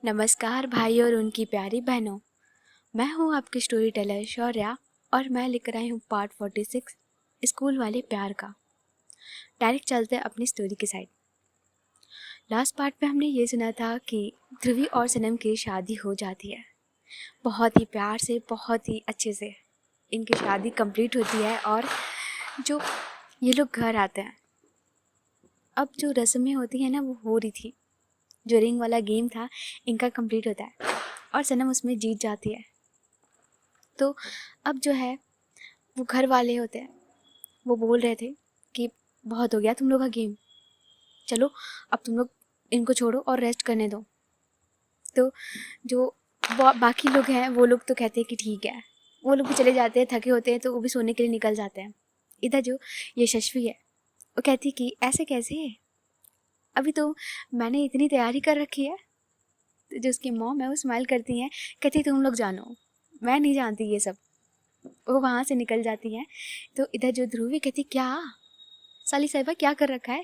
नमस्कार भाई और उनकी प्यारी बहनों। मैं हूँ आपकी स्टोरी टेलर शौर्या और मैं लेकर आई हूँ पार्ट 46 स्कूल वाले प्यार का। डायरेक्ट चलते हैं अपनी स्टोरी की साइड। लास्ट पार्ट में हमने ये सुना था कि ध्रुवी और सनम की शादी हो जाती है। बहुत ही प्यार से, बहुत ही अच्छे से इनकी शादी कंप्लीट होती है और जो ये लोग घर आते हैं। अब जो रस्में होती हैं ना वो हो रही थी। जो रिंग वाला गेम था इनका कंप्लीट होता है और सनम उसमें जीत जाती है। तो अब जो है वो घर वाले होते हैं, वो बोल रहे थे कि बहुत हो गया तुम लोग का गेम, चलो अब तुम लोग इनको छोड़ो और रेस्ट करने दो। तो जो बाकी लोग हैं वो लोग तो कहते हैं कि ठीक है। वो लोग भी चले जाते हैं, थके होते हैं तो वो भी सोने के लिए निकल जाते हैं। इधर जो यशस्वी है वो कहती है कि ऐसे कैसे है, अभी तो मैंने इतनी तैयारी कर रखी है। तो जो उसकी मॉम है वो स्माइल करती हैं, कहती तुम लोग जानो, मैं नहीं जानती ये सब। वो वहाँ से निकल जाती हैं। तो इधर जो ध्रुवी कहती क्या साली साहिबा क्या कर रखा है।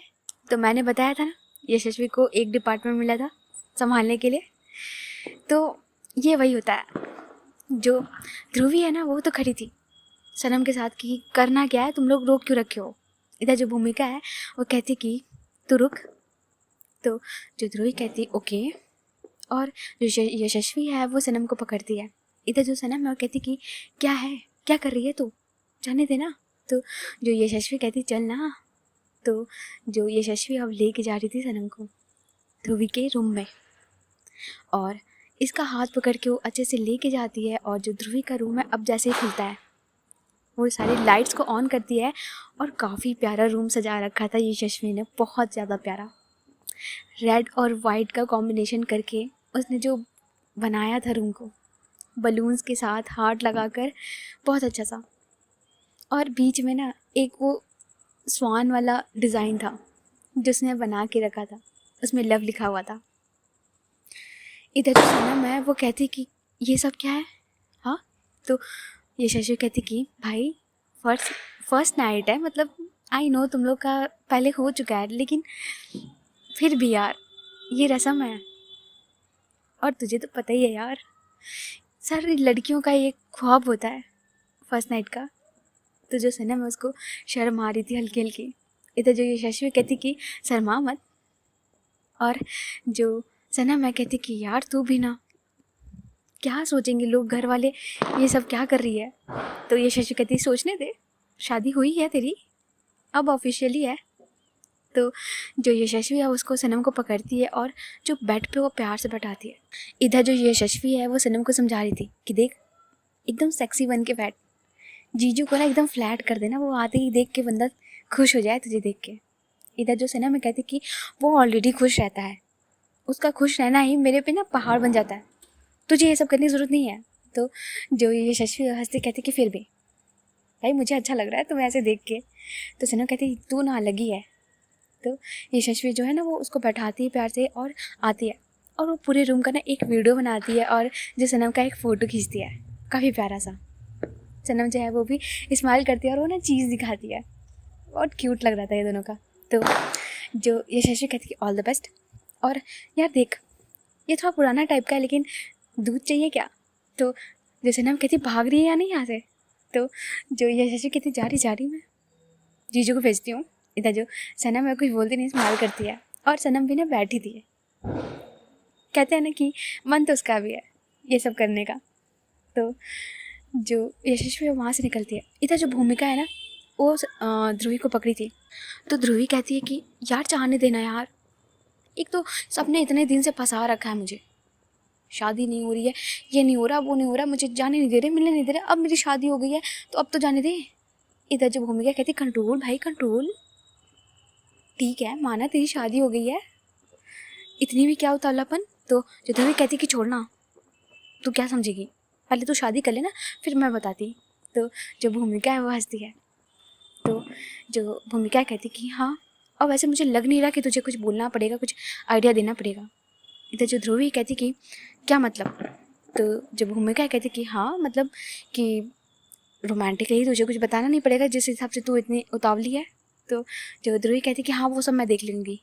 तो मैंने बताया था ना यशस्वी को एक डिपार्टमेंट मिला था संभालने के लिए। तो ये वही होता है। जो ध्रुवी है ना वो तो खड़ी थी सनम के साथ कि करना क्या है, तुम लोग रोक क्यों रखे हो। इधर जो भूमिका है वो कहती कि तू रुक। तो जो ध्रुवी कहती ओके। और जो यशस्वी है वो सनम को पकड़ती है। इधर जो सनम है वो कहती कि क्या है, क्या कर रही है तू, जाने देना। तो जो यशस्वी कहती चल ना। तो जो यशस्वी अब लेके जा रही थी सनम को ध्रुवी के रूम में और इसका हाथ पकड़ के वो अच्छे से लेके जाती है। और जो ध्रुवी का रूम है अब जैसे ही खुलता है वो सारी लाइट्स को ऑन करती है और काफ़ी प्यारा रूम सजा रखा था यशस्वी ने, बहुत ज़्यादा प्यारा। रेड और वाइट का कॉम्बिनेशन करके उसने जो बनाया था रूम को बलून्स के साथ हार्ट लगाकर, बहुत अच्छा सा। और बीच में ना एक वो स्वान वाला डिज़ाइन था जिसने बना के रखा था, उसमें लव लिखा हुआ था। इधर जो सनम है वो कहती कि ये सब क्या है। हाँ, तो ये शशि कहती कि भाई फर्स्ट नाइट है, मतलब आई नो तुम लोग का पहले हो चुका है, लेकिन फिर भी यार ये रस्म है और तुझे तो पता ही है यार, सारी लड़कियों का ये ख्वाब होता है फर्स्ट नाइट का। तो जो सनम है उसको शर्म आ रही थी हल्की हल्की। इधर जो ये शशि कहती कि शर्मा मत। और जो सनम है कहती कि यार तू भी ना, क्या सोचेंगे लोग घर वाले, ये सब क्या कर रही है। तो ये शशि कहती सोचने दे, शादी हुई है तेरी, अब ऑफिशियली है। तो जो यशस्वी है उसको सनम को पकड़ती है और जो बेड पे वो प्यार से बैठाती है। इधर जो यशस्वी है वो सनम को समझा रही थी कि देख एकदम सेक्सी बन के बैठ, जीजू को ना एकदम फ्लैट कर देना, वो आते ही देख के बंदा खुश हो जाए तुझे देख के। इधर जो सनम है कहती कि वो ऑलरेडी खुश रहता है, उसका खुश रहना ही मेरे पे ना पहाड़ बन जाता है, तुझे ये सब करने की ज़रूरत नहीं है। तो जो यशस्वी हंसती कहती कि फिर भी भाई मुझे अच्छा लग रहा है तुम्हें ऐसे देख के। तो सनम कहती तू ना लगी है। तो यशस्वी जो है ना वो उसको बैठाती है प्यार से और आती है और वो पूरे रूम का ना एक वीडियो बनाती है और जो सनम का एक फ़ोटो खींचती है, काफ़ी प्यारा सा। सनम जो है वो भी स्माइल करती है और वो ना चीज़ दिखाती है, बहुत क्यूट लग रहा था ये दोनों का। तो जो यशस्वी कहती है ऑल द बेस्ट। और यार देख ये थोड़ा पुराना टाइप का है, लेकिन दूध चाहिए क्या। तो जो सनम कहती भाग रही है या नहीं यहाँ से। तो जो यशस्वी कहती जा रही मैं जीजू को भेजती हूँ। इधर जो सनम है कुछ बोलती नहीं, स्माइल करती है और सनम भी ना बैठी थी। कहते हैं ना कि मन तो उसका भी है ये सब करने का। तो जो यशस्वी वहाँ से निकलती है। इधर जो भूमिका है ना वो ध्रुवी को पकड़ी थी। तो ध्रुवी कहती है कि यार चाहने देना यार, एक तो सबने इतने दिन से फंसा रखा है मुझे, शादी नहीं हो रही है, ये नहीं हो रहा, वो नहीं हो रहा, मुझे जाने नहीं दे रहे, मिलने नहीं दे रहे, अब मेरी शादी हो गई है तो अब तो जाने दे। इधर जो भूमिका कहती कंट्रोल भाई कंट्रोल, ठीक है माना तेरी शादी हो गई है, इतनी भी क्या उतावलापन। तो जो ध्रुवी कहती कि छोड़ना, तू क्या समझेगी, पहले तू शादी कर लेना फिर मैं बताती। तो जो भूमिका है वो हंसती है। तो जो भूमिका कहती कि हाँ, और वैसे मुझे लग नहीं रहा कि तुझे कुछ बोलना पड़ेगा, कुछ आइडिया देना पड़ेगा। इधर जो ध्रुवी कहती कि क्या मतलब। तो जो भूमिका कहती कि हाँ मतलब कि रोमांटिक है ही, तुझे कुछ बताना नहीं पड़ेगा जिस हिसाब से तू इतनी उतावली है। तो जो ध्रुवी कहती कि हाँ वो सब मैं देख लूँगी,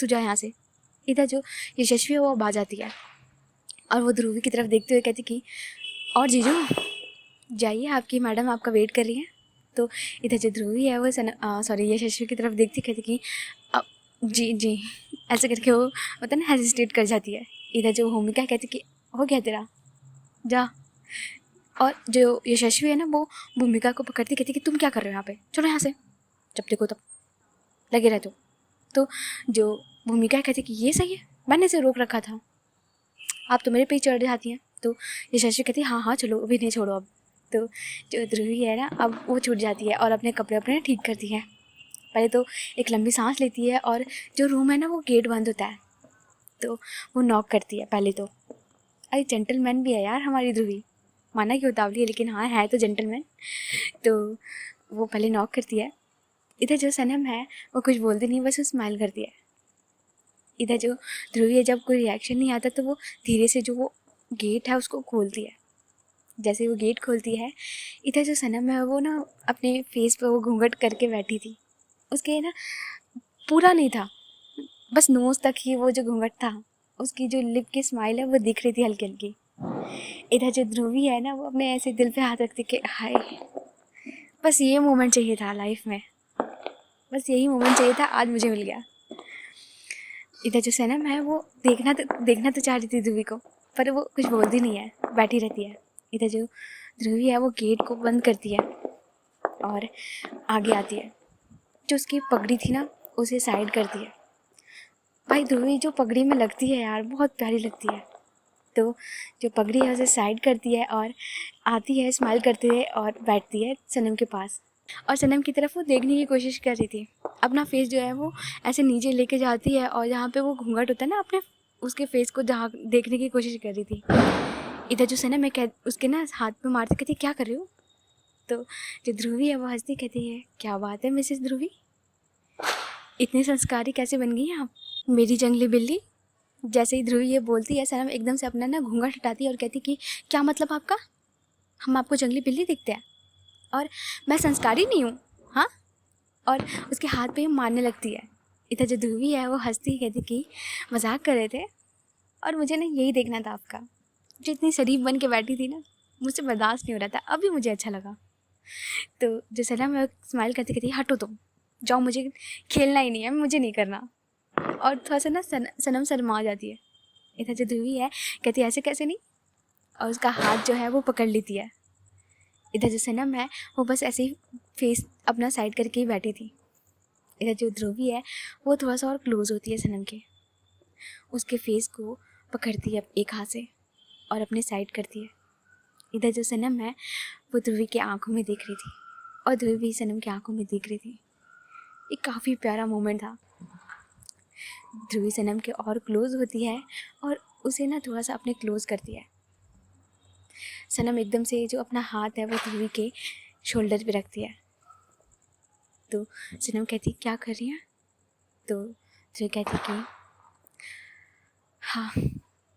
तू जा यहाँ से। इधर जो यशस्वी है वो अब आ जाती है और वो ध्रुवी की तरफ देखते हुए कहती कि और जीजू जाइए, आपकी मैडम आपका वेट कर रही है। तो इधर जो ध्रुवी है वो सॉरी यशस्वी की तरफ देखती कहती कि जी जी ऐसे करके वो मतलब ना हेजिटेट कर जाती है। इधर जो भूमिका कहती कि हो गया तेरा, जा। और जो यशस्वी है ना वो भूमिका को पकड़ती कहती कि तुम क्या कर रहे हो यहाँ पे, चलो यहाँ से, जब देखो तब लगे रहते हो। तो जो भूमिका कहती कि ये सही है, मैंने इसे रोक रखा था, आप तो मेरे पे ही चढ़ जाती हैं। तो यशस्वी कहती हाँ हाँ चलो अभी नहीं, छोड़ो अब। तो जो ध्रुवी है ना अब वो छूट जाती है और अपने कपड़े अपने ठीक करती है। पहले तो एक लंबी सांस लेती है और जो रूम है ना वो गेट बंद होता है, तो वो नॉक करती है पहले तो। अरे जेंटलमैन भी है यार हमारी ध्रुवी, माना कि उतावली है लेकिन हाँ है तो जेंटलमैन। तो वो पहले नॉक करती है। इधर जो सनम है वो कुछ बोलती नहीं, बस वो स्माइल करती है। इधर जो ध्रुवी है जब कोई रिएक्शन नहीं आता तो वो धीरे से जो वो गेट है उसको खोलती है। जैसे वो गेट खोलती है, इधर जो सनम है वो ना अपने फेस पे वो घूंघट करके बैठी थी। उसके ना पूरा नहीं था, बस नोज़ तक ही वो जो घूंघट था, उसकी जो लिप की स्माइल है वो दिख रही थी हल्की हल्की। इधर जो ध्रुवी है ना वो अपने ऐसे दिल पे हाथ रखती कि हाय, बस ये मोमेंट चाहिए था लाइफ में, बस यही मोमेंट चाहिए था, आज मुझे मिल गया। इधर जो सनम है वो देखना तो चाह रही थी ध्रुवी को, पर वो कुछ बोलती नहीं है, बैठी रहती है। इधर जो ध्रुवी है वो गेट को बंद करती है और आगे आती है। जो उसकी पगड़ी थी ना उसे साइड करती है। भाई ध्रुवी जो पगड़ी में लगती है यार बहुत प्यारी लगती है। तो जो पगड़ी है उसे साइड करती है और आती है स्माइल करते हुए और बैठती है सनम के पास। और सनम की तरफ वो देखने की कोशिश कर रही थी, अपना फेस जो है वो ऐसे नीचे लेके जाती है और जहाँ पे वो घूंघट होता है ना अपने उसके फेस को जहाँ देखने की कोशिश कर रही थी। इधर जो सनम है उसके ना हाथ पे मारती कहती क्या कर रही हो। तो जो ध्रुवी है वो हंसती कहती है क्या बात है मिसेस ध्रुवी, इतने संस्कारी कैसे बन गई हैं आप, मेरी जंगली बिल्ली। जैसे ही ध्रुवी ये बोलती है सनम एकदम से अपना ना घूंघट हटाती है और कहती कि क्या मतलब आपका, हम आपको जंगली बिल्ली दिखते हैं और मैं संस्कारी नहीं हूँ, हाँ। और उसके हाथ पे मारने लगती है। इधर जो ध्रुवी है वो हंसती कहती कि मजाक कर रहे थे और मुझे ना यही देखना था आपका, जो इतनी शरीफ बन के बैठी थी ना, मुझसे बर्दाश्त नहीं हो रहा था, अभी मुझे अच्छा लगा। तो जो सनम है स्माइल करती कहती हटो तुम जाओ, मुझे खेलना ही नहीं है, मुझे नहीं करना। और थोड़ा सा ना सनम शर्मा जाती है। इधर जो ध्रुवी है कहती ऐसे कैसे नहीं, और उसका हाथ जो है वो पकड़ लेती है। इधर जो सनम है वो बस ऐसे ही फेस अपना साइड करके ही बैठी थी। इधर जो ध्रुवी है वो थोड़ा सा और क्लोज होती है सनम के, उसके फेस को पकड़ती है एक हाथ से और अपने साइड करती है। इधर जो सनम है वो ध्रुवी की आंखों में देख रही थी और ध्रुवी भी सनम की आंखों में देख रही थी। ये काफ़ी प्यारा मोमेंट था। ध्रुवी सनम के और क्लोज होती है और उसे ना थोड़ा सा अपने क्लोज करती है। सनम एकदम से जो अपना हाथ है वो ध्रुवी के शोल्डर पे रखती है। तो सनम कहती क्या कर रही है। तो ध्रुवी कहती कि हाँ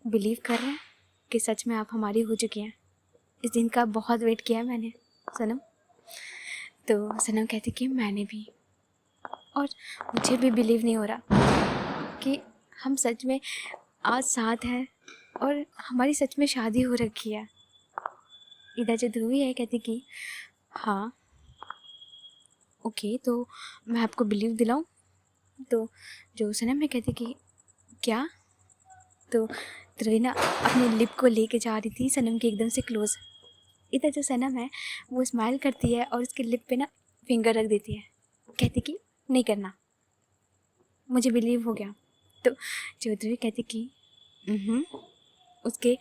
बिलीव कर रहे हैं कि सच में आप हमारी हो चुकी हैं, इस दिन का बहुत वेट किया है मैंने सनम। तो सनम कहती कि मैंने भी, और मुझे भी बिलीव नहीं हो रहा कि हम सच में आज साथ हैं और हमारी सच में शादी हो रखी है। इधर जो ध्रुवी है कहती कि हाँ ओके, तो मैं आपको बिलीव दिलाऊं। तो जो सनम है कहती कि क्या। तो ध्रुवी ना अपने लिप को लेके जा रही थी सनम के एकदम से क्लोज। इधर जो सनम है वो स्माइल करती है और उसके लिप पे ना फिंगर रख देती है, कहती कि नहीं करना, मुझे बिलीव हो गया। तो जो ध्रुवी कहती कि उसके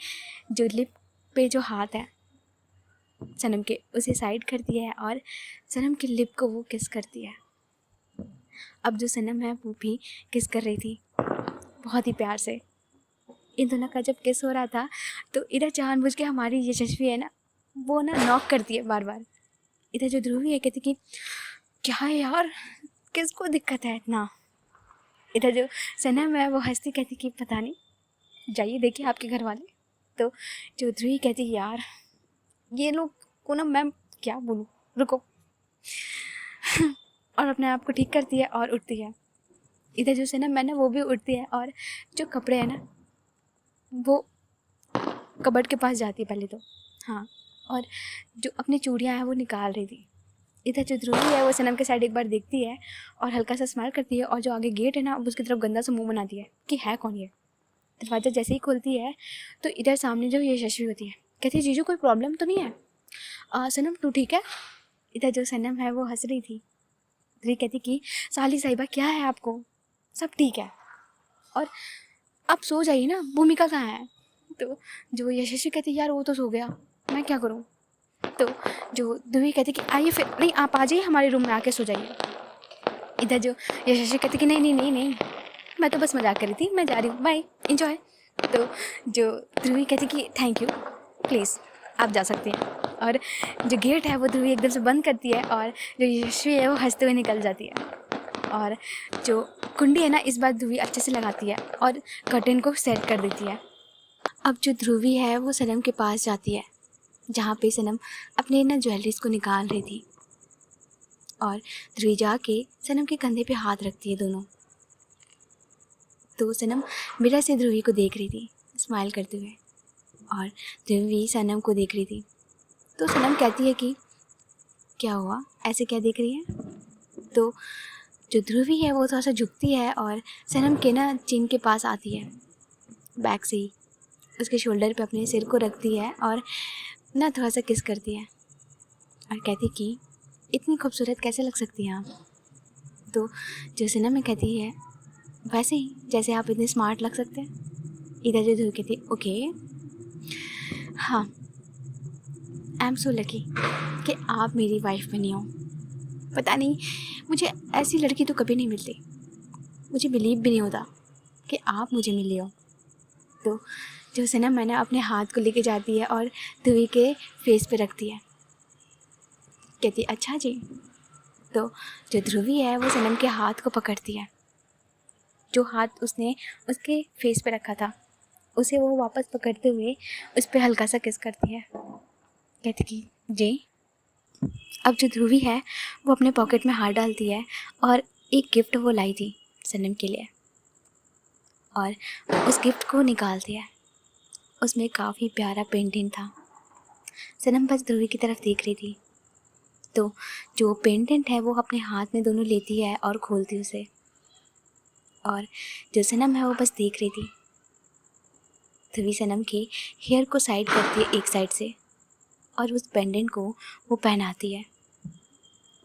जो लिप पे जो हाथ है सनम के उसे साइड करती है और सनम के लिप को वो किस करती है। अब जो सनम है वो भी किस कर रही थी बहुत ही प्यार से। इन दोनों का जब किस हो रहा था तो इधर जानबूझ के हमारी यशस्वी है ना वो ना नॉक करती है बार बार। इधर जो ध्रुवी है कहती कि क्या है यार, किसको दिक्कत है इतना। इधर जो सनम है वो हंसती कहती कि पता नहीं, जाइए देखिए आपके घर वाले। तो जो ध्रुवी कहती यार ये लोग को ना मैं क्या बोलूँ, रुको। और अपने आप को ठीक करती है और उठती है। इधर जो सनम है ना वो भी उठती है और जो कपड़े हैं ना वो कबर्ड के पास जाती है पहले तो, हाँ, और जो अपनी चूड़ियाँ हैं वो निकाल रही थी। इधर जो ध्रुवी है वो सनम के साइड एक बार देखती है और हल्का सा स्माइल करती है, और जो आगे गेट है ना अब उसकी तरफ गंदा सा मुंह बनाती है कि है कौन ये। दरवाज़ा जैसे ही खोलती है तो इधर सामने जो यशस्वी होती है, कहती है जीजू कोई प्रॉब्लम तो नहीं है, सनम तू ठीक है। इधर जो सनम है वो हंस रही थी। ध्रुवी कहती कि साली साहिबा क्या है आपको, सब ठीक है, और आप सो जाइए ना, भूमिका कहाँ है। तो जो यशस्वी कहती यार वो तो सो गया, मैं क्या करूँ। तो जो ध्रुवी कहती कि आइए फिर, नहीं आप आ जाइए हमारे रूम में आके सो जाइए। इधर जो यशस्वी कहती कि नहीं नहीं नहीं नहीं, मैं तो बस मजाक कर रही थी, मैं जा रही हूँ, बाय एंजॉय। तो जो ध्रुवी कहती कि थैंक यू, प्लीज़ आप जा सकते हैं। और जो गेट है वो ध्रुवी एकदम से बंद करती है और जो यशस्वी है वो हंसते हुए निकल जाती है। और जो कुंडी है ना इस बार ध्रुवी अच्छे से लगाती है और कर्टेन को सेट कर देती है। अब जो ध्रुवी है वो सनम के पास जाती है जहाँ पे सनम अपने ना ज्वेलरीज को निकाल रही थी, और ध्रुवी जाके सनम के कंधे पे हाथ रखती है दोनों। तो सनम मिरर से ध्रुवी को देख रही थी स्माइल करते हुए, और ध्रुवी सनम को देख रही थी। तो सनम कहती है कि क्या हुआ, ऐसे क्या देख रही है। तो जो ध्रुवी है वो थोड़ा सा झुकती है और सनम के ना चिन के पास आती है, बैक से ही उसके शोल्डर पे अपने सिर को रखती है और ना थोड़ा सा किस करती है और कहती कि इतनी खूबसूरत कैसे लग सकती हैं आप। तो जो सनम में कहती है वैसे ही जैसे आप इतने स्मार्ट लग सकते हैं। इधर जो ध्रुवी कहती ओके, हाँ, आई एम सो लकी कि आप मेरी वाइफ बनी हो। पता नहीं मुझे ऐसी लड़की तो कभी नहीं मिलती, मुझे बिलीव भी नहीं होता कि आप मुझे मिली हो। तो जो सनम मैंने अपने हाथ को लेके जाती है और ध्रुवी के फेस पे रखती है, कहती अच्छा जी। तो जो ध्रुवी है वो सनम के हाथ को पकड़ती है, जो हाथ उसने उसके फेस पे रखा था उसे वो वापस पकड़ते हुए उस पर हल्का सा किस करती है, कहती कि जी। अब जो ध्रुवी है वो अपने पॉकेट में हाथ डालती है और एक गिफ्ट वो लाई थी सनम के लिए, और उस गिफ्ट को निकालती है। उसमें काफ़ी प्यारा पेंटिंग था। सनम बस ध्रुवी की तरफ देख रही थी। तो जो पेंडेंट है वो अपने हाथ में दोनों लेती है और खोलती उसे, और जो सनम है वो बस देख रही थी। ध्रुवी सनम के हेयर को साइड करती है एक साइड से और उस पेंडेंट को वो पहनाती है।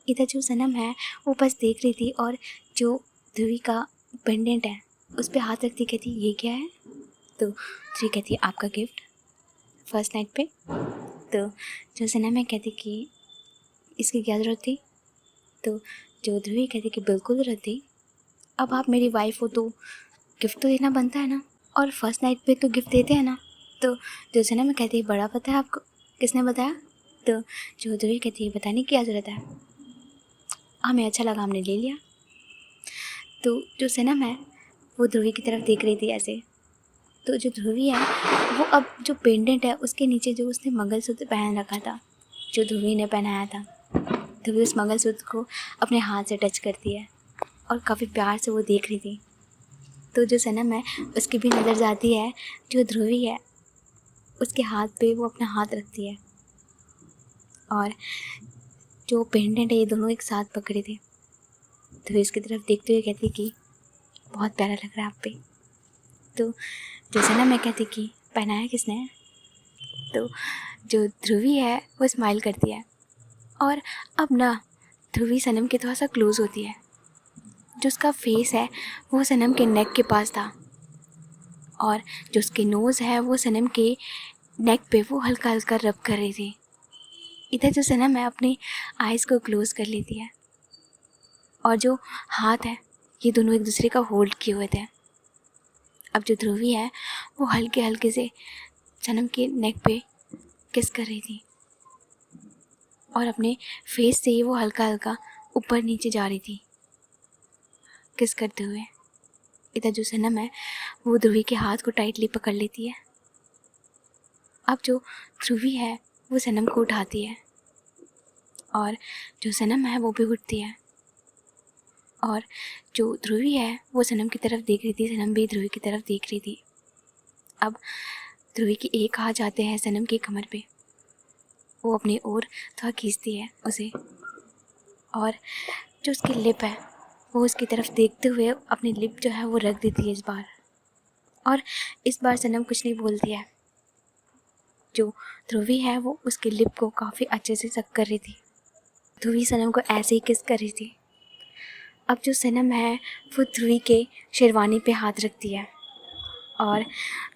इधर जो सनम है वो बस देख रही थी और जो ध्रुवी का पेंडेंट है उस पर हाथ रखती कहती ये क्या है। तो ध्रुवी कहती आपका गिफ्ट फर्स्ट नाइट पे। तो जो सनम है कहती कि इसकी क्या ज़रूरत थी। तो जो ध्रुवी कहती कि बिल्कुल ज़रूरत थी, अब आप मेरी वाइफ हो तो गिफ्ट तो देना बनता है ना, और फर्स्ट नाइट पे तो गिफ्ट देते हैं ना। तो जो सनम है कहती है बड़ा पता है आपको, किसने बताया। तो जो ध्रुवी कहती है बताने की क्या ज़रूरत है, हमें अच्छा लगा हमने ले लिया। तो जो सनम है वो ध्रुवी की तरफ देख रही थी ऐसे। तो जो ध्रुवी है वो अब जो पेंडेंट है उसके नीचे जो उसने मंगलसूत्र पहन रखा था जो ध्रुवी ने पहनाया था, ध्रुवी उस मंगलसूत्र को अपने हाथ से टच करती है और काफ़ी प्यार से वो देख रही थी। तो जो सनम है उसकी भी नज़र जाती है, जो ध्रुवी है उसके हाथ पे वो अपना हाथ रखती है और जो पेंडेंट है ये दोनों एक साथ पकड़े थे। ध्रुवी इसकी तरफ देखते हुए कहती कि बहुत प्यारा लग रहा है आप पे। तो जो सनम है कहती कि पहनाया किसने है। तो जो ध्रुवी है वो स्माइल करती है और अब ना ध्रुवी सनम के थोड़ा सा क्लोज होती है। जो उसका फेस है वो सनम के नेक के पास था और जो उसकी नोज़ है वो सनम के नेक पे वो हल्का हल्का रब कर रही थी। इधर जो सनम है अपनी आइज़ को क्लोज़ कर लेती है और जो हाथ है ये दोनों एक दूसरे का होल्ड किए हुए थे। अब जो ध्रुवी है वो हल्के हल्के से सनम के नेक पे किस कर रही थी और अपने फेस से ही वो हल्का हल्का ऊपर नीचे जा रही थी किस करते हुए। इधर जो सनम है वो ध्रुवी के हाथ को टाइटली पकड़ लेती है। अब जो ध्रुवी है वो सनम को उठाती है और जो सनम है वो भी उठती है और जो ध्रुवी है वो सनम की तरफ देख रही थी, सनम भी ध्रुवी की तरफ देख रही थी। अब ध्रुवी की एक हाथ जाते हैं सनम की कमर पे। वो अपनी ओर थोड़ा खींचती है उसे, और जो उसकी लिप है वो उसकी तरफ देखते हुए अपनी लिप जो है वो रख देती है इस बार। और इस बार सनम कुछ नहीं बोलती है। जो ध्रुवी है वो उसके लिप को काफ़ी अच्छे से सक कर रही थी। ध्रुवी सनम को ऐसे ही किस कर रही थी। अब जो सनम है वो ध्रुवी के शेरवानी पे हाथ रखती है, और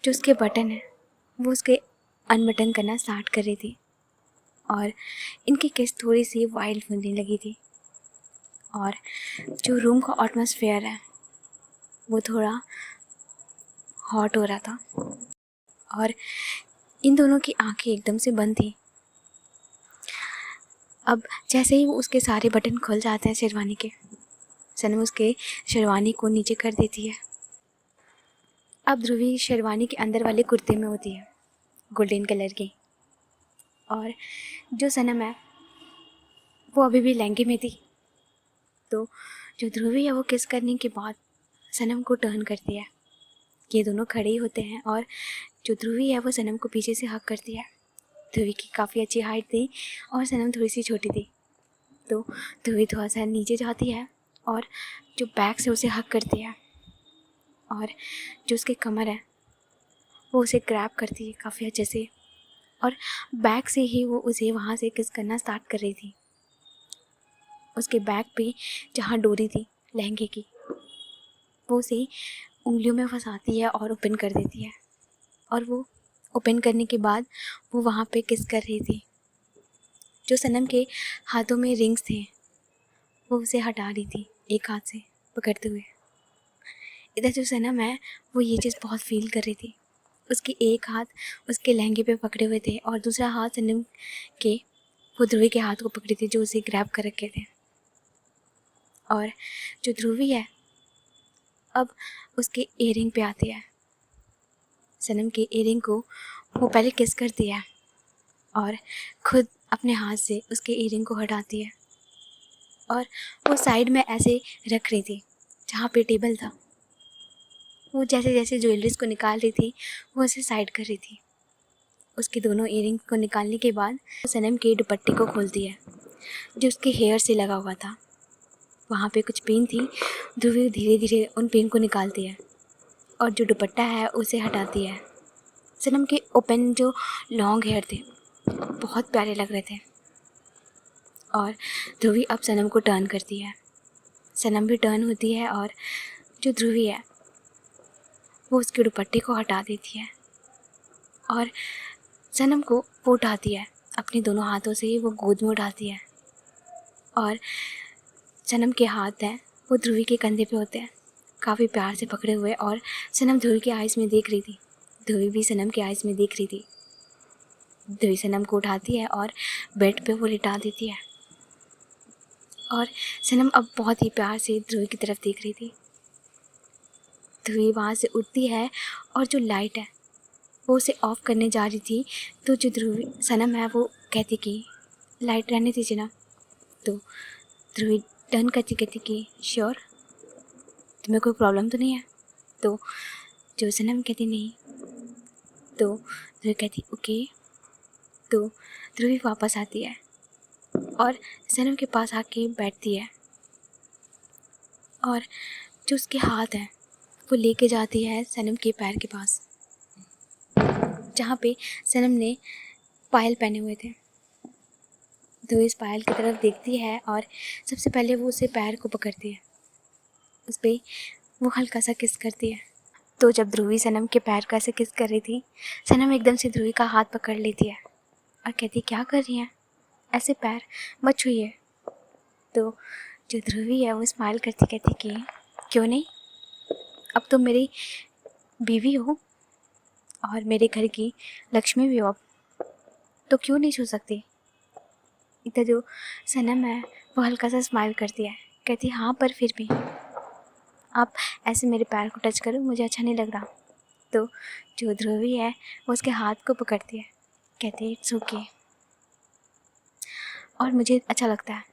जो उसके बटन है वो उसके अनबटन करना स्टार्ट कर रही थी। और इनकी किस थोड़ी सी वाइल्ड होने लगी थी, और जो रूम का एटमॉस्फेयर है वो थोड़ा हॉट हो रहा था। और इन दोनों की आंखें एकदम से बंद थी। अब जैसे ही वो उसके सारे बटन खुल जाते हैं शेरवानी के, सनम उसके शेरवानी को नीचे कर देती है। अब ध्रुवी शेरवानी के अंदर वाले कुर्ते में होती है, गोल्डन कलर की। और जो सनम है वो अभी भी लहंगे में थी। तो जो ध्रुवी है वो किस करने के बाद सनम को टर्न करती है। ये दोनों खड़े ही होते हैं, और जो ध्रुवी है वो सनम को पीछे से हक करती है। ध्रुवी की काफ़ी अच्छी हाइट थी और सनम थोड़ी सी छोटी थी। तो ध्रुवी थोड़ा सा नीचे जाती है और जो बैक से उसे हक करती है, और जो उसके कमर है वो उसे ग्रैब करती है काफ़ी अच्छे से, और बैक से ही वो उसे वहाँ से किस करना स्टार्ट कर रही थी। उसके बैक पे जहाँ डोरी थी लहंगे की, वो उसे उंगलियों में फंसाती है और ओपन कर देती है। और वो ओपन करने के बाद वो वहाँ पे किस कर रही थी। जो सनम के हाथों में रिंग्स थे वो उसे हटा रही थी एक हाथ से पकड़ते हुए। इधर जो सनम है वो ये चीज़ बहुत फील कर रही थी। उसकी एक हाथ उसके लहंगे पे पकड़े हुए थे और दूसरा हाथ सनम के वो ध्रुवी के हाथ को पकड़े थे जो उसे ग्रैब कर रखे थे। और जो ध्रुवी है अब उसके इयरिंग पे आती है। सनम के इयरिंग को वो पहले किस करती है और खुद अपने हाथ से उसके इयरिंग को हटाती है, और वो साइड में ऐसे रख रही थी जहाँ पे टेबल था। वो जैसे जैसे ज्वेलरीज को निकाल रही थी वो उसे साइड कर रही थी। उसके दोनों इयरिंग को निकालने के बाद सनम के दुपट्टे को खोलती है जो उसके हेयर से लगा हुआ था। वहाँ पे कुछ पिन थी। ध्रुवी धीरे धीरे उन पिन को निकालती है और जो दुपट्टा है उसे हटाती है। सनम के ओपन जो लॉन्ग हेयर थे बहुत प्यारे लग रहे थे। और ध्रुवी अब सनम को टर्न करती है। सनम भी टर्न होती है और जो ध्रुवी है वो उसके दुपट्टे को हटा देती है, और सनम को वो उठाती है अपने दोनों हाथों से ही। वो गोद में उठाती है और सनम के हाथ हैं वो ध्रुवी के कंधे पे होते हैं काफ़ी प्यार से पकड़े हुए। और सनम ध्रुवी के आइज़ में देख रही थी, ध्रुवी भी सनम के आइज़ में देख रही थी। ध्रुवी सनम को उठाती है और बेड पे वो लिटा देती है, और सनम अब बहुत ही प्यार से ध्रुवी की तरफ देख रही थी। ध्रुवी वहाँ से उठती है और जो लाइट है वो उसे ऑफ़ करने जा रही थी। तो जो ध्रुवी सनम है वो कहती कि लाइट रहने दीजिए ना। तो ध्रुवी टर्न करती कहती कि श्योर, तुम्हें कोई प्रॉब्लम तो नहीं है। तो जो सनम कहती नहीं। तो ध्रुवी कहती ओके। तो ध्रुवी वापस आती है और सनम के पास आके बैठती है, और जो उसके हाथ हैं वो लेके जाती है सनम के पैर के पास जहाँ पे सनम ने पायल पहने हुए थे। तो इस पायल की तरफ देखती है और सबसे पहले वो उसे पैर को पकड़ती है, उस पर वो हल्का सा किस करती है। तो जब ध्रुवी सनम के पैर का ऐसे किस कर रही थी, सनम एकदम से ध्रुवी का हाथ पकड़ लेती है और कहती क्या कर रही हैं, ऐसे पैर मत छूइए। तो जो ध्रुवी है वो स्माइल करती कहती कि क्यों नहीं, अब तुम मेरी बीवी हो और मेरे घर की लक्ष्मी भी हो, अब तो क्यों नहीं छू सकती। इधर जो सनम है वो हल्का सा स्माइल करती है, कहती हाँ पर फिर भी आप ऐसे मेरे पैर को टच करो, मुझे अच्छा नहीं लग रहा। तो जो ध्रुवी है वो उसके हाथ को पकड़ती है, कहती है इट्स ओके, और मुझे अच्छा लगता है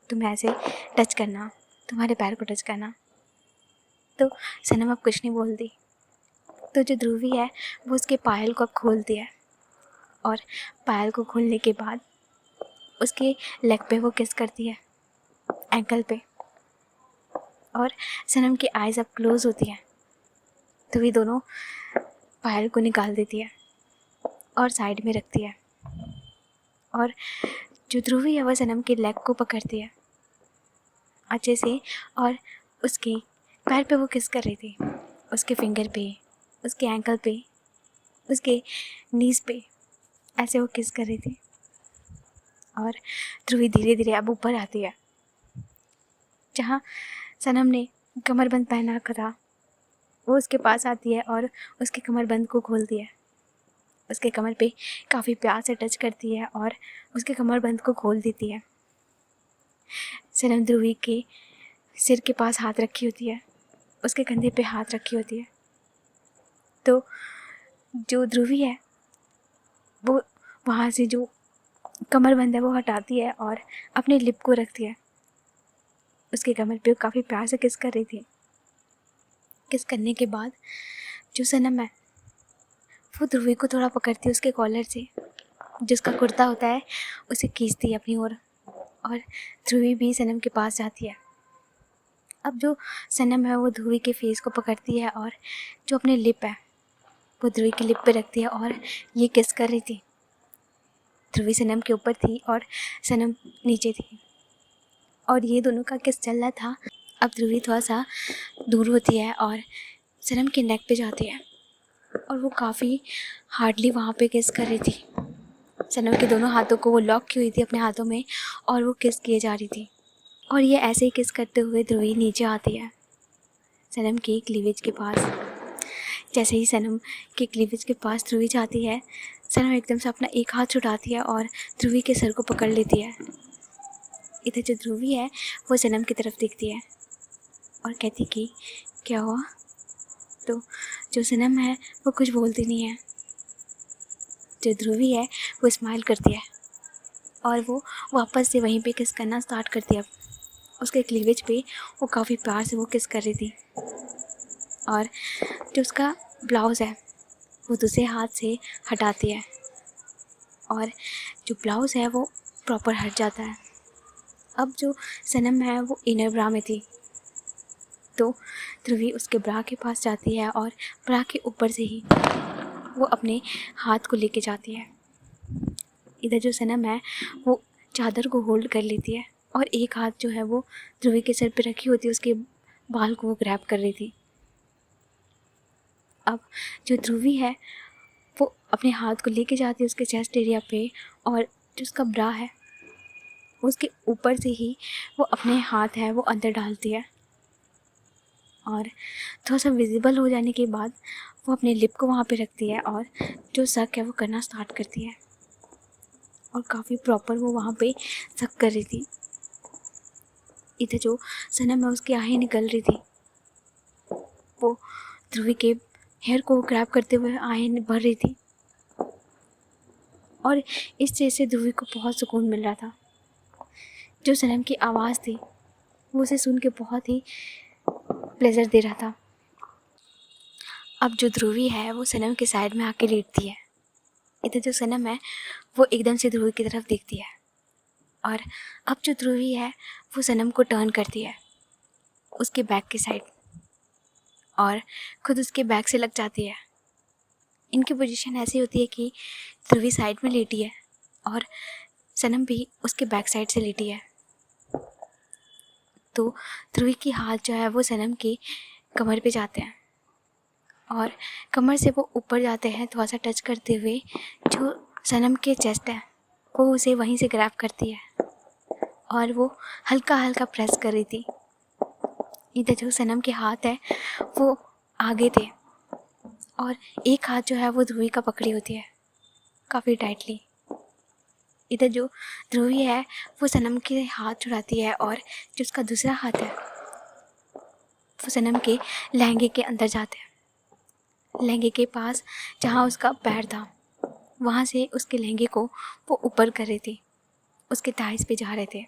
तुम ऐसे टच करना, तुम्हारे पैर को टच करना। तो सनम अब कुछ नहीं बोलती, तो जो ध्रुवी है वो उसके पायल को अब खोलती है और पायल को खोलने के बाद उसके लेग पे वो किस करती है, एंकल पे, और सनम की आइज़ अब क्लोज़ होती हैं। तो ये दोनों पायल को निकाल देती है और साइड में रखती है और जो ध्रुवी है वो सनम के लेग को पकड़ती है अच्छे से और उसके पैर पे वो किस कर रही थी, उसके फिंगर पे, उसके एंकल पे, उसके नीज़ पे, ऐसे वो किस कर रही थी। और ध्रुवी धीरे धीरे अब ऊपर आती है जहाँ सनम ने कमरबंद पहना रखा था। वो उसके पास आती है और उसके कमरबंद को खोलती है, उसके कमर पे काफ़ी प्यार से टच करती है और उसके कमरबंद को खोल देती है। सनम ध्रुवी के सिर के पास हाथ रखी होती है, उसके कंधे पे हाथ रखी होती है। तो जो ध्रुवी है वो वहाँ से जो कमरबंद है वो हटाती है और अपने लिप को रखती है उसके कमर पे। काफ़ी प्यार से किस कर रही थी। किस करने के बाद जो सनम है वो ध्रुवी को थोड़ा पकड़ती है उसके कॉलर से, जिसका कुर्ता होता है उसे खींचती है अपनी ओर और ध्रुवी भी सनम के पास जाती है। अब जो सनम है वो ध्रुवी के फेस को पकड़ती है और जो अपने लिप है वो ध्रुवी के लिप पे रखती है और ये किस कर रही थी। ध्रुवी सनम के ऊपर थी और सनम नीचे थी और ये दोनों का किस चल रहा था। अब ध्रुवी थोड़ा सा दूर होती है और सनम के नेक पे जाती है और वो काफ़ी हार्डली वहाँ पे किस कर रही थी। सनम के दोनों हाथों को वो लॉक की हुई थी अपने हाथों में और वो किस किए जा रही थी। और ये ऐसे ही किस करते हुए ध्रुवी नीचे आती है सनम के क्लीवेज के पास। जैसे ही सनम के क्लीवेज के पास ध्रुवी जाती है, सनम एकदम से अपना एक हाथ छुड़ाती है और ध्रुवी के सर को पकड़ लेती है। इधर जो ध्रुवी है वो सनम की तरफ देखती है और कहती कि क्या हुआ। तो जो सनम है वो कुछ बोलती नहीं है। जो ध्रुवी है वो स्माइल करती है और वो वापस से वहीं पे किस करना स्टार्ट करती है। उसके क्लीवेज पे वो काफ़ी प्यार से वो किस कर रही थी और जो उसका ब्लाउज़ है वो दूसरे हाथ से हटाती है और जो ब्लाउज़ है वो प्रॉपर हट जाता है। अब जो सनम है वो इनर ब्रा में थी, तो ध्रुवी उसके ब्रा के पास जाती है और ब्रा के ऊपर से ही वो अपने हाथ को लेके जाती है। इधर जो सनम है वो चादर को होल्ड कर लेती है और एक हाथ जो है वो ध्रुवी के सर पे रखी होती है, उसके बाल को वो ग्रैब कर रही थी। अब जो ध्रुवी है वो अपने हाथ को लेके जाती है उसके चेस्ट एरिया पे और जो उसका ब्रा है उसके ऊपर से ही वो अपने हाथ है वो अंदर डालती है और थोड़ा सा विजिबल हो जाने के बाद वो अपने लिप को वहाँ पे रखती है और जो सक है वो करना स्टार्ट करती है और काफ़ी प्रॉपर वो वहाँ पे सक कर रही थी। इधर जो सनम है उसकी आहें निकल रही थी, वो ध्रुवी के हेयर को ग्रैब करते हुए आहें भर रही थी और इस चीज़ से ध्रुवी को बहुत सुकून मिल रहा था। जो सनम की आवाज़ थी वो उसे सुन के बहुत ही प्लेजर दे रहा था। अब जो ध्रुवी है वो सनम के साइड में आके लेटती है। इधर जो सनम है वो एकदम से ध्रुवी की तरफ देखती है और अब जो ध्रुवी है वो सनम को टर्न करती है उसके बैक की साइड और खुद उसके बैक से लग जाती है। इनकी पोजीशन ऐसी होती है कि ध्रुवी साइड में लेटी है और सनम भी उसके बैक साइड से लेटी है। तो ध्रुवी की हाथ जो है वो सनम की कमर पे जाते हैं और कमर से वो ऊपर जाते हैं थोड़ा सा टच करते हुए जो सनम के चेस्ट है वो उसे वहीं से ग्रैब करती है और वो हल्का हल्का प्रेस कर रही थी। इधर जो सनम के हाथ है वो आगे थे और एक हाथ जो है वो ध्रुवी का पकड़ी होती है काफ़ी टाइटली। इधर जो ध्रुवी है वो सनम के हाथ छुड़ाती है और जो उसका दूसरा हाथ है वो सनम के लहंगे के अंदर जाते हैं। लहंगे के पास जहाँ उसका पैर था वहाँ से उसके लहंगे को वो ऊपर कर रही थी, उसके थाइस पे जा रहे थे।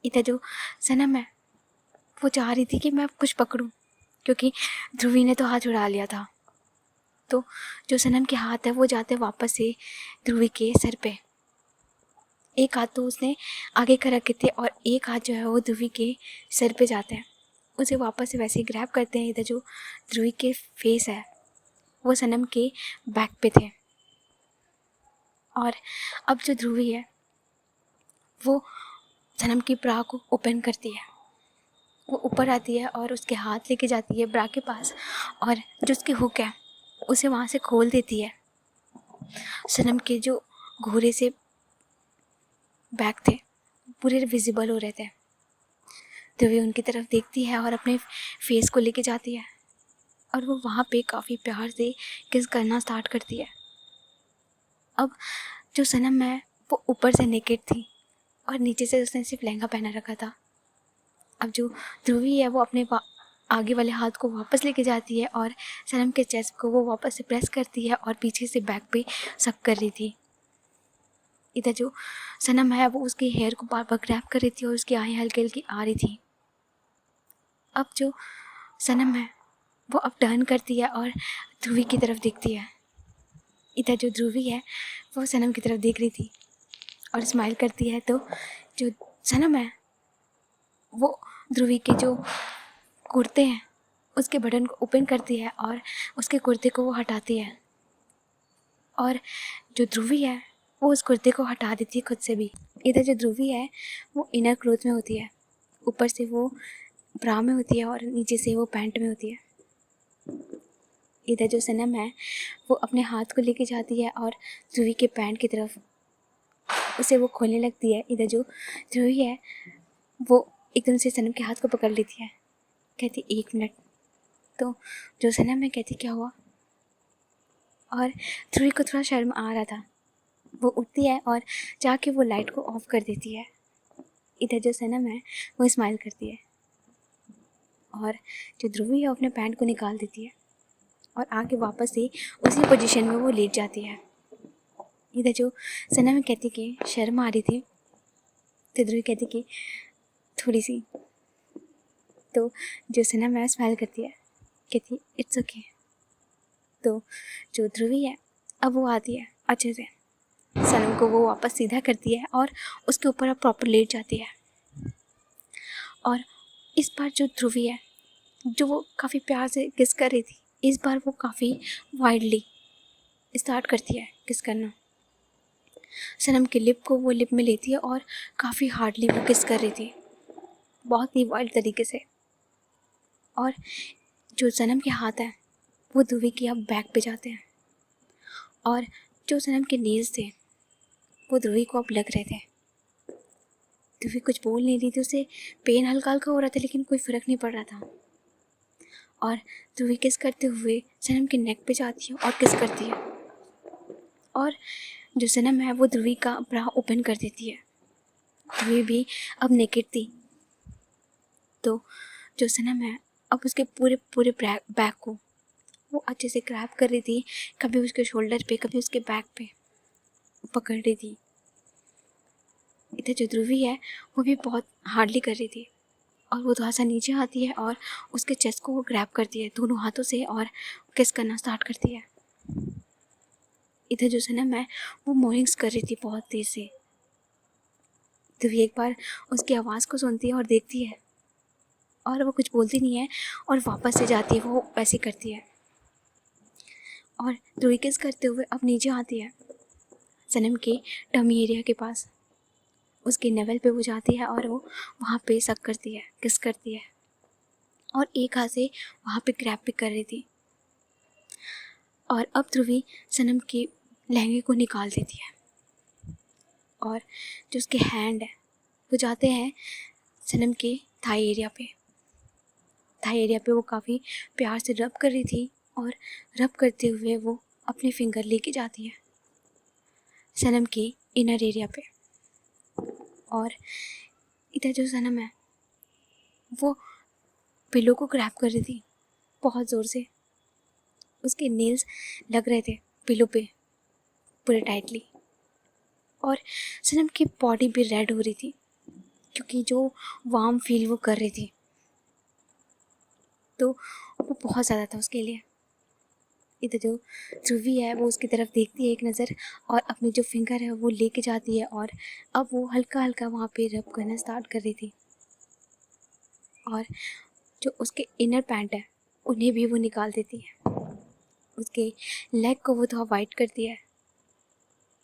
इधर जो सनम है वो चाह रही थी कि मैं कुछ पकड़ूं क्योंकि ध्रुवी ने तो हाथ छुड़ा लिया था तो जो सनम के हाथ है वो जाते हैं वापस से ध्रुवी के सर पे। एक हाथ तो उसने आगे कर रखे थे और एक हाथ जो है वो ध्रुवी के सर पे जाता है। उसे वापस से वैसे ही ग्रैब करते हैं। इधर जो ध्रुवी के फेस है वो सनम के बैक पे थे। और अब जो ध्रुवी है वो सनम की ब्रा को ओपन करती है। वो ऊपर आती है और उसके हाथ लेके जाती है ब्रा के पास और जो उसकी हुक है उसे वहाँ से खोल देती है। सनम के जो घोड़े से बैग थे पूरे विजिबल हो रहे थे। ध्रुवी उनकी तरफ देखती है और अपने फेस को लेके जाती है और वो वहाँ पे काफ़ी प्यार से किस करना स्टार्ट करती है। अब जो सनम है वो ऊपर से नेकेड थी और नीचे से उसने सिर्फ लहंगा पहना रखा था। अब जो ध्रुवी है वो अपने आगे वाले हाथ को वापस लेके जाती है और सनम के चेस्ट को वो वापस से प्रेस करती है और पीछे से बैक पे सक कर रही थी। इधर जो सनम है वो उसके हेयर को बार बार ग्रैब कर रही थी और उसकी आँखें हल्की हल्की आ रही थी। अब जो सनम है वो अब टर्न करती है और ध्रुवी की तरफ देखती है। इधर जो ध्रुवी है वो सनम की तरफ देख रही थी और स्माइल करती है। तो जो सनम है वो ध्रुवी के जो कुर्ते हैं उसके बटन को ओपन करती है और उसके कुर्ते को वो हटाती है और जो ध्रुवी है वो उस कुर्ते को हटा देती है खुद से भी। इधर जो ध्रुवी है वो इनर क्लोथ में होती है, ऊपर से वो ब्रा में होती है और नीचे से वो पैंट में होती है। इधर जो सनम है वो अपने हाथ को लेके जाती है और ध्रुवी के पैंट की तरफ उसे वो खोलने लगती है। इधर जो ध्रुवी है वो एकदम से सनम के हाथ को पकड़ लेती है, कहती 1 मिनट। तो जो सनम है कहती क्या हुआ, और ध्रुवी को थोड़ा शर्म आ रहा था। वो उठती है और जाके वो लाइट को ऑफ कर देती है। इधर जो सनम है वो स्माइल करती है और जो ध्रुवी है अपने पैंट को निकाल देती है और आके वापस से उसी पोजीशन में वो लेट जाती है। इधर जो सनम कहती कि शर्म आ रही थी, तो ध्रुवी कहती कि थोड़ी सी। तो जो सनम है स्माइल करती है, कहती इट्स ओके। तो जो ध्रुवी है अब वो आती है अच्छे से, सनम को वो वापस सीधा करती है और उसके ऊपर अब प्रॉपर लेट जाती है। और इस बार जो ध्रुवी है जो वो काफ़ी प्यार से किस कर रही थी, इस बार वो काफ़ी वाइल्डली स्टार्ट करती है किस करना। सनम के लिप को वो लिप में लेती है और काफ़ी हार्डली वो किस कर रही थी, बहुत ही वाइल्ड तरीके से। और जो सनम के हाथ हैं वो ध्रुवी के अब बैक पे जाते हैं और जो सनम के नेल्स थे वो ध्रुवी को अब लग रहे थे। ध्रुवी कुछ बोल नहीं रही थी, उसे पेन हल्का हल्का हो रहा था लेकिन कोई फ़र्क नहीं पड़ रहा था। और ध्रुवी किस करते हुए सनम के नेक पे जाती है और किस करती है और जो सनम है वो ध्रुवी का ब्रा ओपन कर देती है। ध्रुवी भी अब नेकेड थी। तो जो सनम है अब उसके पूरे पूरे बैक को वो अच्छे से ग्रैब कर रही थी, कभी उसके शोल्डर पे कभी उसके बैक पे पकड़ रही थी। इधर जो ध्रुवी है वो भी बहुत हार्डली कर रही थी और वो थोड़ा सा नीचे आती है और उसके चेस्ट को वो ग्रैब करती है दोनों हाथों से और किस करना स्टार्ट करती है। इधर जो सनम है वो मोर्निंग्स कर रही थी बहुत तेज़ से। ध्रुवी एक बार उसकी आवाज़ को सुनती है और देखती है और वो कुछ बोलती नहीं है और वापस से जाती है, वो वैसे करती है। और ध्रुवी किस करते हुए अब नीचे आती है सनम के टमी एरिया के पास, उसके नेवल पे वो जाती है और वो वहाँ पे सक करती है, किस करती है और एक हाथ से वहाँ पे ग्रैब भी कर रही थी। और अब ध्रुवी सनम के लहंगे को निकाल देती है और जो उसके हैंड है वो जाते हैं सनम के थाई एरिया पे। थाई एरिया पे वो काफ़ी प्यार से रब कर रही थी और रब करते हुए वो अपने फिंगर लेके जाती है सनम के इनर एरिया पे। और इधर जो सनम है वो पिलो को ग्रैब कर रही थी बहुत ज़ोर से, उसके नेल्स लग रहे थे पिलो पे पूरे टाइटली और सनम की बॉडी भी रेड हो रही थी क्योंकि जो वार्म फील वो कर रही थी तो वो बहुत ज़्यादा था उसके लिए। इधर जो ध्रुवी है वो उसकी तरफ देखती है एक नज़र और अपनी जो फिंगर है वो लेके जाती है और अब वो हल्का हल्का वहाँ पे रब करना स्टार्ट कर रही थी। और जो उसके इनर पैंट है उन्हें भी वो निकाल देती है, उसके लेग को वो थोड़ा वाइट करती है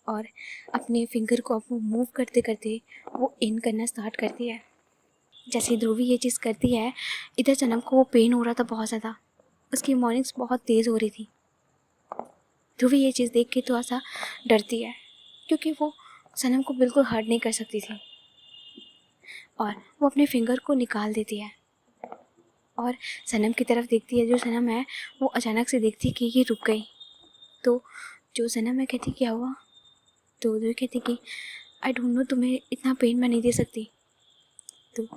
और अपने फिंगर को अब वो मूव करते करते वो इन करना स्टार्ट करती है। जैसे ध्रुवी ये चीज़ करती है, इधर सनम को वो पेन हो रहा था बहुत ज़्यादा, उसकी मॉर्निंग्स बहुत तेज़ हो रही थी। ध्रुवी ये चीज़ देख के थोड़ा सा डरती है क्योंकि वो सनम को बिल्कुल हर्ट नहीं कर सकती थी और वो अपने फिंगर को निकाल देती है और सनम की तरफ देखती है। जो सनम है वो अचानक से देखती है कि ये रुक गई। तो जो सनम है कहती क्या हुआ, तो ध्रुवी कहती कि आई डोंट नो, तुम्हें इतना पेन मैं नहीं दे सकती। तो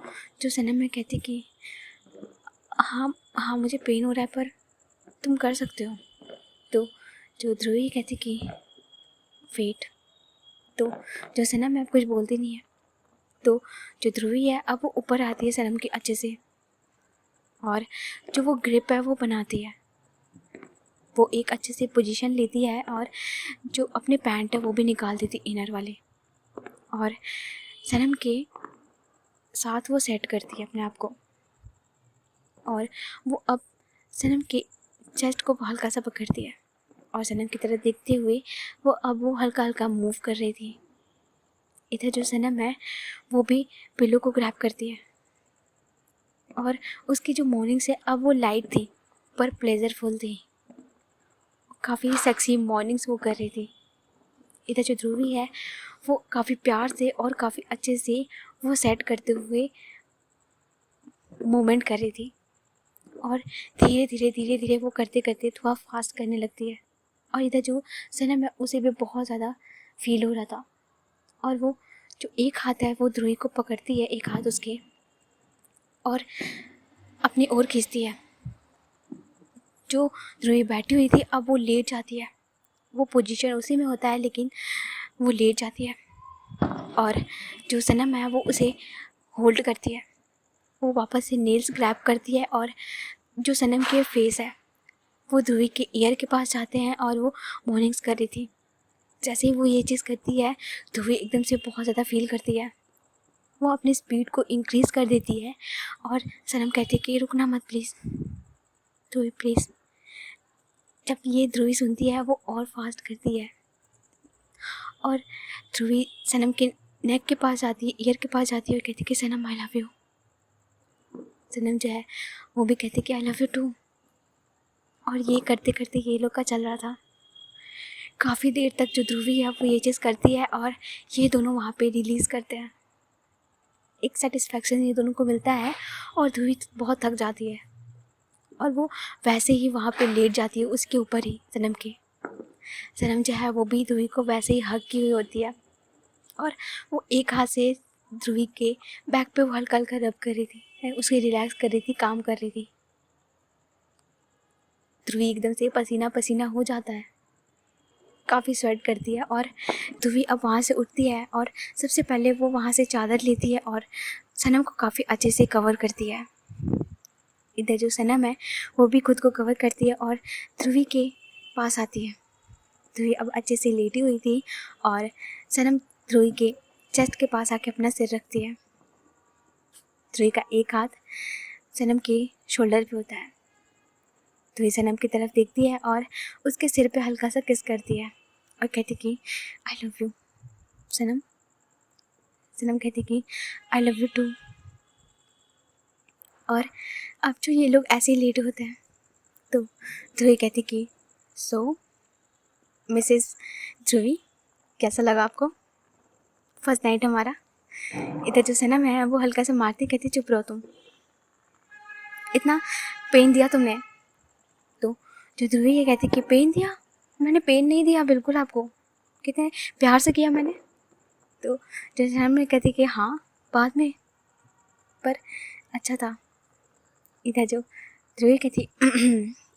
जो सनम है कहती कि हाँ हाँ मुझे पेन हो रहा है पर तुम कर सकते हो। तो जो ध्रुवी कहती कि वेट। तो जो सनम है अब कुछ बोलती नहीं है। तो जो ध्रुवी है अब वो ऊपर आती है सनम के अच्छे से और जो वो ग्रिप है वो बनाती है, वो एक अच्छे से पोजीशन लेती है और जो अपने पैंट है वो भी निकाल देती इनर वाले और सनम के साथ वो सेट करती है अपने आप को। और वो अब सनम के चेस्ट को हल्का सा पकड़ती है और सनम की तरफ देखते हुए वो हल्का हल्का मूव कर रही थी। इधर जो सनम है वो भी पिलो को ग्रैब करती है और उसकी जो मॉर्निंग्स है अब वो लाइट थी पर प्लेजरफुल थी, काफ़ी सेक्सी मॉर्निंग्स वो कर रही थी। इधर जो ध्रुवी है वो काफ़ी प्यार से और काफ़ी अच्छे से वो सेट करते हुए मूवमेंट कर रही थी और धीरे धीरे वो करते करते थोड़ा फास्ट करने लगती है। और इधर जो सनम है उसे भी बहुत ज़्यादा फील हो रहा था और वो जो एक हाथ है वो ध्रुवी को पकड़ती है, एक हाथ उसके, और अपनी ओर खींचती है। जो ध्रुवी बैठी हुई थी अब वो लेट जाती है, वो पोजीशन उसी में होता है लेकिन वो लेट जाती है और जो सनम है वो उसे होल्ड करती है। वो वापस से नेल्स ग्रैब करती है और जो सनम के फेस है वो ध्रुवी के ईयर के पास जाते हैं और वो मॉर्निंग्स कर रही थी। जैसे ही वो ये चीज़ करती है ध्रुवी एकदम से बहुत ज़्यादा फील करती है, वो अपनी स्पीड को इंक्रीज़ कर देती है और सनम कहती है कि रुकना मत प्लीज़, ध्रुवी प्लीज़। जब ये ध्रुवी सुनती है वो और फास्ट करती है और ध्रुवी सनम के नेक के पास जाती है, ईयर के पास जाती है और कहती है कि सनम आई लव यू। सनम जो है वो भी कहती है कि आई लव यू टू। और ये करते करते ये लोग का चल रहा था काफ़ी देर तक। जो ध्रुवी है वो ये चीज़ करती है और ये दोनों वहाँ पे रिलीज़ करते हैं। एक सेटिस्फैक्शन ये दोनों को मिलता है और ध्रुवी बहुत थक जाती है और वो वैसे ही वहाँ पे लेट जाती है उसके ऊपर ही सनम के। सनम जो है वो भी ध्रुवी को वैसे ही हग की हुई होती है और वो एक हाथ से ध्रुवी के बैक पे वो हल्का हल्का रब कर रही थी, उसे रिलैक्स कर रही थी, काम कर रही थी। ध्रुवी एकदम से पसीना पसीना हो जाता है, काफ़ी स्वेट करती है और ध्रुवी अब वहाँ से उठती है और सबसे पहले वो वहाँ से चादर लेती है और सनम को काफ़ी अच्छे से कवर करती है। इधर जो सनम है वो भी खुद को कवर करती है और ध्रुवी के पास आती है। ध्रुवी अब अच्छे से लेटी हुई थी और सनम ध्रुवी के चेस्ट के पास आके अपना सिर रखती है। ध्रुवी का एक हाथ सनम के शोल्डर पे होता है। ध्रुवी सनम की तरफ देखती है और उसके सिर पे हल्का सा किस करती है और कहती कि आई लव यू सनम। सनम कहती कि आई लव यू टू। और अब जो ये लोग ऐसे ही लेट होते हैं तो ध्रुवी कहती कि सो मिसेस ध्रुवी, कैसा लगा आपको फर्स्ट नाइट हमारा। इधर जो सनम है वो हल्का सा मारती कहती चुप रहो तुम, इतना पेन दिया तुमने। तो जो ध्रुवी ये कहती कि पेन दिया, मैंने पेन नहीं दिया बिल्कुल आपको, कितने प्यार से किया मैंने। तो जो सनम कहती कि हाँ बाद में, पर अच्छा था। इधर जो ध्रुवी कहती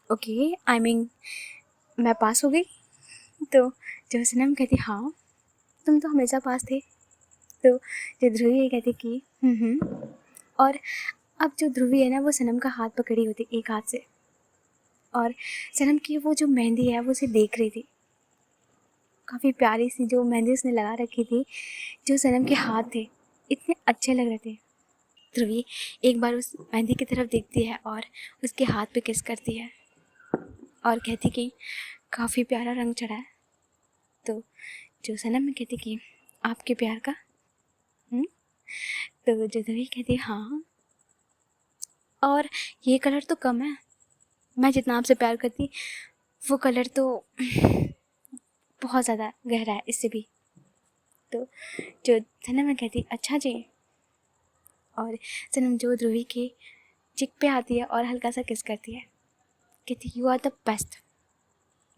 ओके आई मीन मैं पास हो गई। तो जो सनम कहती हाँ तुम तो हमेशा पास थे। तो जो ध्रुवी ये कहती कि और अब जो ध्रुवी है ना वो सनम का हाथ पकड़ी होती एक हाथ से और सनम की वो जो मेहंदी है वो उसे देख रही थी। काफ़ी प्यारी सी जो मेहंदी उसने लगा रखी थी, जो सनम के हाथ थे इतने अच्छे लग रहे थे। ध्रुवी एक बार उस मेहंदी की तरफ देखती है और उसके हाथ पे किस करती है और कहती कि काफ़ी प्यारा रंग चढ़ा है। तो जो सनम में कहती कि आपके प्यार का तो जो ध्रुवी कहती हाँ, और ये कलर तो कम है, मैं जितना आपसे प्यार करती वो कलर तो बहुत ज़्यादा गहरा है इससे भी। तो जो सनम में कहती अच्छा जी, और सनम जो ध्रुवी के चिक पे आती है और हल्का सा किस करती है, कहती you are the best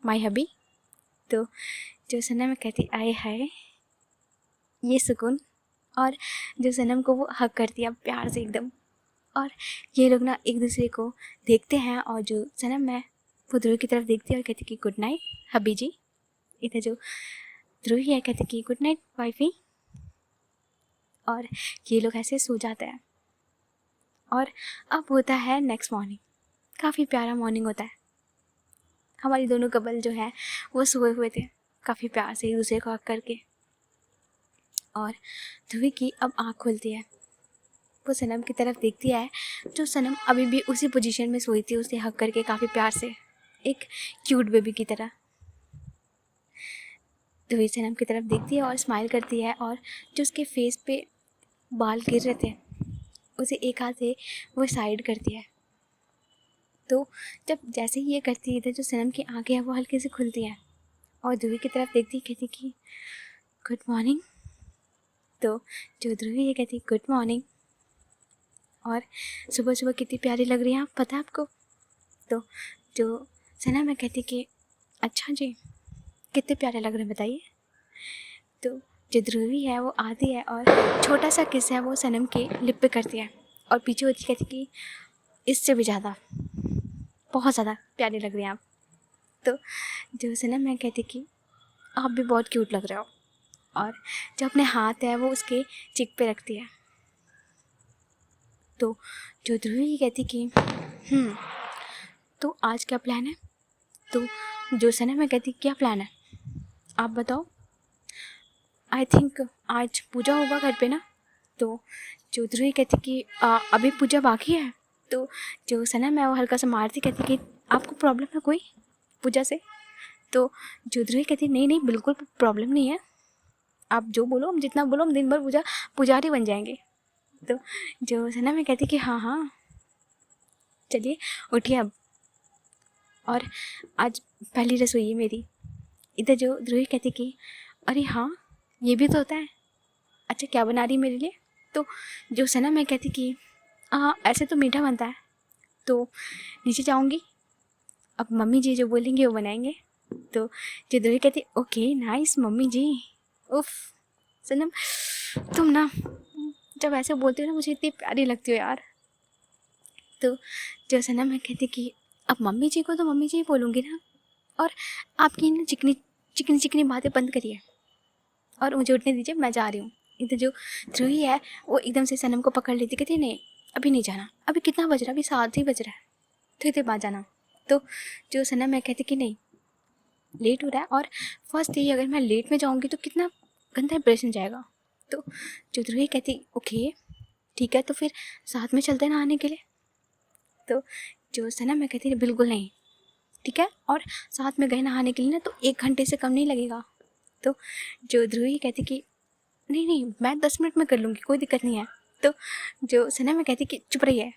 my hubby. तो जो सनम में कहती आए हाय ये सुकून, और जो सनम को वो हग करती है प्यार से एकदम। और ये लोग ना एक दूसरे को देखते हैं और जो सनम है वो ध्रुवी की तरफ देखती है और कहती कि गुड नाइट हबी जी। इधर जो ध्रुवी है कहती कि गुड नाइट वाइफी, और ये लोग ऐसे सो जाते हैं। और अब होता है नेक्स्ट मॉर्निंग। काफ़ी प्यारा मॉर्निंग होता है। हमारी दोनों कपल जो है वो सोए हुए थे काफ़ी प्यार से एक दूसरे को हग करके, और ध्रुवी की अब आँख खुलती है। वो सनम की तरफ देखती है, जो सनम अभी भी उसी पोजीशन में सोई थी, उसे हग करके काफ़ी प्यार से, एक क्यूट बेबी की तरह। ध्रुवी सनम की तरफ देखती है और स्माइल करती है, और जो उसके फेस पे बाल गिर रहे थे उसे एक हाथ से वो साइड करती है। तो जब जैसे ही ये करती है, इधर जो सनम की आंखें हैं वो हल्के से खुलती हैं और ध्रुवी की तरफ देखती कहती कि गुड मॉर्निंग। तो जो ध्रुवी ये कहती गुड मॉर्निंग, और सुबह सुबह कितनी प्यारी लग रही है आप, पता है आपको। तो जो सनम है कहती कि अच्छा जी, कितने प्यारे लग रहे हैं बताइए। तो जो ध्रुवी है वो आती है और छोटा सा किस है वो सनम के लिप पे करती है, और पीछे होती कहती कि इससे भी ज़्यादा, बहुत ज़्यादा प्यारे लग रहे हैं आप। तो जो सनम है कहती कि आप भी बहुत क्यूट लग रहे हो, और जो अपने हाथ है वो उसके चिक पे रखती है। तो जो ध्रुवी कहती कि तो आज क्या प्लान है। तो जो सनम है कहती क्या प्लान है आप बताओ। आई थिंक आज पूजा होगा घर पे ना। तो जो ध्रुवी कहती कि अभी पूजा बाकी है। तो जो सनम है वो हल्का सा मारती कहती कि आपको प्रॉब्लम है कोई पूजा से। तो जो ध्रुवी कहती नहीं नहीं बिल्कुल प्रॉब्लम नहीं है, आप जो बोलो, हम जितना बोलो, हम दिन भर पुजारी बन जाएंगे। तो जो सनम है कहती कि हाँ हाँ चलिए उठिए अब, और आज पहली रसोई है मेरी। इधर जो ध्रुवी कहती कि अरे हाँ ये भी तो होता है, अच्छा क्या बना रही मेरे लिए। तो जो सनम है कहती कि ऐसे तो मीठा बनता है, तो नीचे जाऊँगी, अब मम्मी जी जो बोलेंगे वो बनाएंगे। तो जो ध्रुवी कहती ओके नाइस मम्मी जी। उफ सनम तुम ना जब ऐसे बोलती हो ना मुझे इतनी प्यारी लगती हो यार। तो जो सनम है कहती कि अब मम्मी जी को तो मम्मी जी ही बोलूँगी ना, और आपकी ना चिकनी चिकनी चिकनी बातें बंद करिए और मुझे उठने दीजिए, मैं जा रही हूँ। इधर जो ध्रुवी है वो एकदम से सनम को पकड़ लेती, कहती नहीं अभी नहीं जाना, अभी कितना बज रहा है, अभी 7 ही बज रहा है, थोड़ी देर बाद जाना। तो जो सनम है कहती कि नहीं लेट हो रहा है, और फर्स्ट ये अगर मैं लेट में जाऊँगी तो कितना गंदा इंप्रेशन जाएगा। तो जो ध्रुवी कहती ओके ठीक है, तो फिर साथ में चलते हैं नहाने के लिए। तो जो सनम है कहती बिल्कुल नहीं, ठीक है, और साथ में गए नहाने के लिए ना तो 1 घंटे से कम नहीं लगेगा। तो जो ध्रुवी कहती कि नहीं नहीं मैं 10 मिनट में कर लूँगी, कोई दिक्कत नहीं है। तो जो सनम है कहती कि चुप रहिए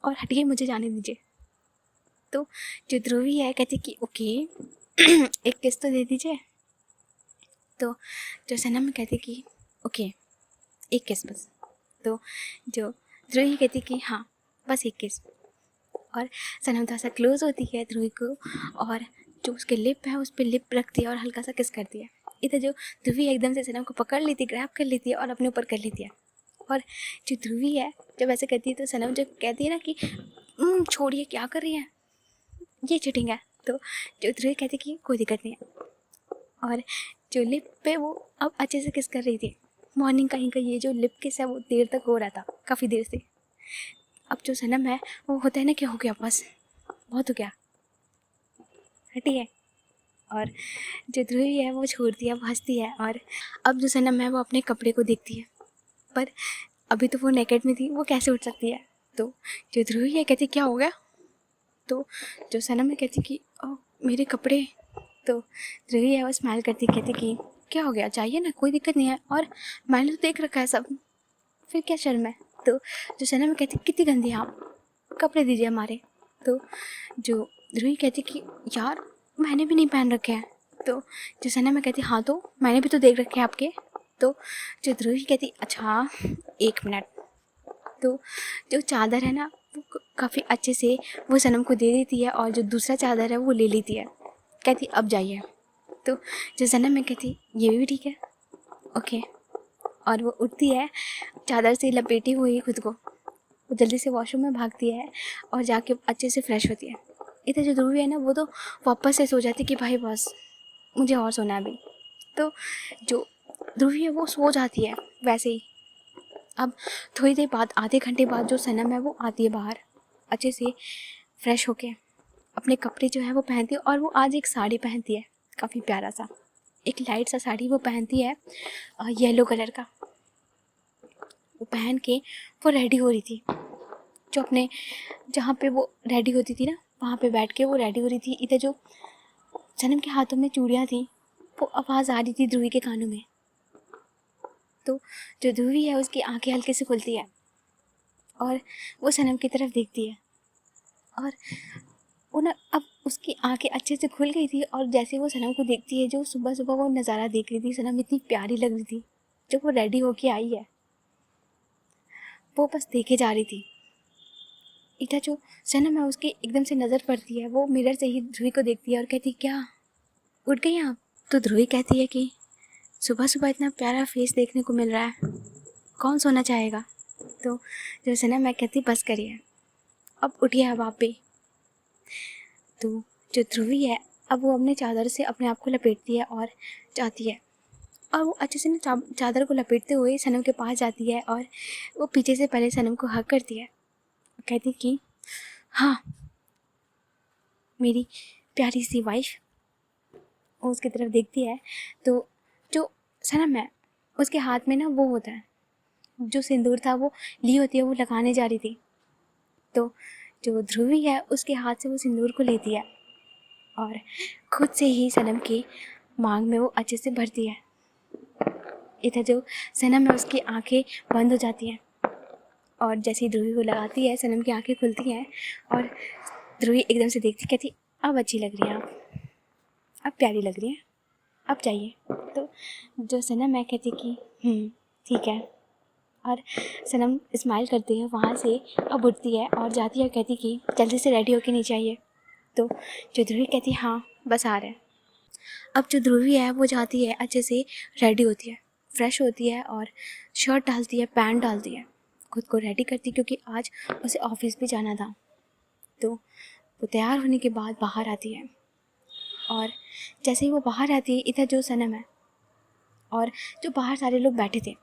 और हटिए, मुझे जाने दीजिए। तो जो ध्रुवी है कहती कि ओके एक किस तो दे दीजिए। तो जो सनम कहती कि ओके एक किस बस। तो जो ध्रुवी कहती कि हाँ बस एक किस, और सनम थोड़ा सा क्लोज होती है ध्रुवी को, और जो उसके लिप है उस पर लिप रखती है और हल्का सा किस करती है। इधर जो ध्रुवी एकदम से सनम को पकड़ लेती है, ग्रैब कर लेती है और अपने ऊपर कर लेती है। और जो ध्रुवी है जब ऐसे करती है तो सनम जब कहती है ना कि छोड़िए क्या कर रही है, ये चीटिंग है। तो जो ध्रुवी कहती कि कोई दिक्कत नहीं है, और जो लिप पे वो अब अच्छे से किस कर रही थी। मॉर्निंग कहीं का ये जो लिप किस है वो देर तक हो रहा था, काफ़ी देर से। अब जो सनम है वो होता है ना कि हो गया बस, बहुत हो गया, हटिए। और जो ध्रुवी है वो छोड़ती है, वो हंसती है। और अब जो सनम है वो अपने कपड़े को देखती है, पर अभी तो वो नेकेड में थी, वो कैसे उठ सकती है। तो जो ध्रुवी है कहती क्या हो गया। तो जो सनम है कहती कि ओ मेरे कपड़े। तो ध्रुवी है वो स्माइल करती कहती कि क्या हो गया, चाहिए ना, कोई दिक्कत नहीं है, और मैंने तो देख रखा है सब, फिर क्या शर्म है। तो जो सनम है कहती कितनी गंदी है आप, कपड़े दीजिए हमारे। तो जो ध्रुवी कहती कि यार मैंने भी नहीं पहन रखे हैं। तो जो सनम है कहती हाँ तो मैंने भी तो देख रखे हैं आपके। तो जो ध्रुवी कहती अच्छा 1 मिनट। तो जो चादर है ना वो काफ़ी अच्छे से वो सनम को दे देती है, और जो दूसरा चादर है वो ले लेती है, कहती अब जाइए। तो जो सनम है कहती ये भी ठीक है, ओके। और वो उठती है, चादर से लपेटी हुई खुद को, वो जल्दी से वॉशरूम में भागती है और जाके अच्छे से फ्रेश होती है। इधर जो ध्रुवी है ना वो तो वापस से सो जाती कि भाई बस मुझे और सोना है अभी। तो जो ध्रुवी है वो सो जाती है वैसे ही। अब थोड़ी देर बाद, आधे घंटे बाद, जो सनम है वो आती है बाहर अच्छे से फ्रेश होके, अपने कपड़े जो है वो पहनती है। और वो आज एक साड़ी पहनती है, काफ़ी प्यारा सा एक लाइट सा साड़ी वो पहनती है, येलो कलर का। वो पहन के वो रेडी हो रही थी, जो अपने जहाँ पे वो रेडी होती थी ना वहाँ पे बैठ के वो रेडी हो रही थी। इधर जो सनम के हाथों में चूड़ियाँ थी, वो आवाज़ आ रही थी ध्रुवी के कानों में। तो जो ध्रुवी है उसकी आंखें हल्के से खुलती है और वो सनम की तरफ देखती है। और वो ना अब उसकी आंखें अच्छे से खुल गई थी, और जैसे वो सनम को देखती है, जो सुबह सुबह वो नज़ारा देख रही थी, सनम इतनी प्यारी लग रही थी जब वो रेडी होके आई है, वो बस देखे जा रही थी। इधर जो सनम है उसकी एकदम से नज़र पड़ती है, वो मिरर से ही ध्रुवी को देखती है और कहती क्या उठ गई आप। तो ध्रुवी कहती है कि सुबह सुबह इतना प्यारा फेस देखने को मिल रहा है, कौन सोना चाहेगा। तो जो सनम है कहती बस करिए, अब उठिए अब आप भी। तो जो ध्रुवी है अब वो अपने चादर से अपने आप को लपेटती है और जाती है, और वो अच्छे से ना चादर को लपेटते हुए सनम के पास जाती है, और वो पीछे से पहले सनम को हग करती है, कहती कि हाँ मेरी प्यारी सी वाइफ। वो उसकी तरफ देखती है तो जो सनम है उसके हाथ में ना वो होता है, जो सिंदूर था वो ली होती है, वो लगाने जा रही थी। तो जो ध्रुवी है उसके हाथ से वो सिंदूर को लेती है और खुद से ही सनम की मांग में वो अच्छे से भरती है। इधर जो सनम है उसकी आंखें बंद हो जाती हैं, और जैसे ही ध्रुवी को लगाती है सनम की आंखें खुलती हैं, और ध्रुवी एकदम से देखती, कहती अब अच्छी लग रही है आप, अब प्यारी लग रही है, अब जाइए। तो जो सनम है कहती कि ठीक है, और सनम स्माइल करती है वहाँ से, अब उठती है और जाती है, कहती कि जल्दी से रेडी होके नीचे आइए। तो जो ध्रुवी कहती हाँ बस आ रहे हैं। अब जो ध्रुवी है वो जाती है, अच्छे से रेडी होती है, फ्रेश होती है, और शर्ट डालती है, पैंट डालती है, खुद को रेडी करती क्योंकि आज उसे ऑफिस भी जाना था। तो वो तैयार होने के बाद बाहर आती है, और जैसे ही वो बाहर आती है, इधर जो सनम है और जो बाहर सारे लोग बैठे थे,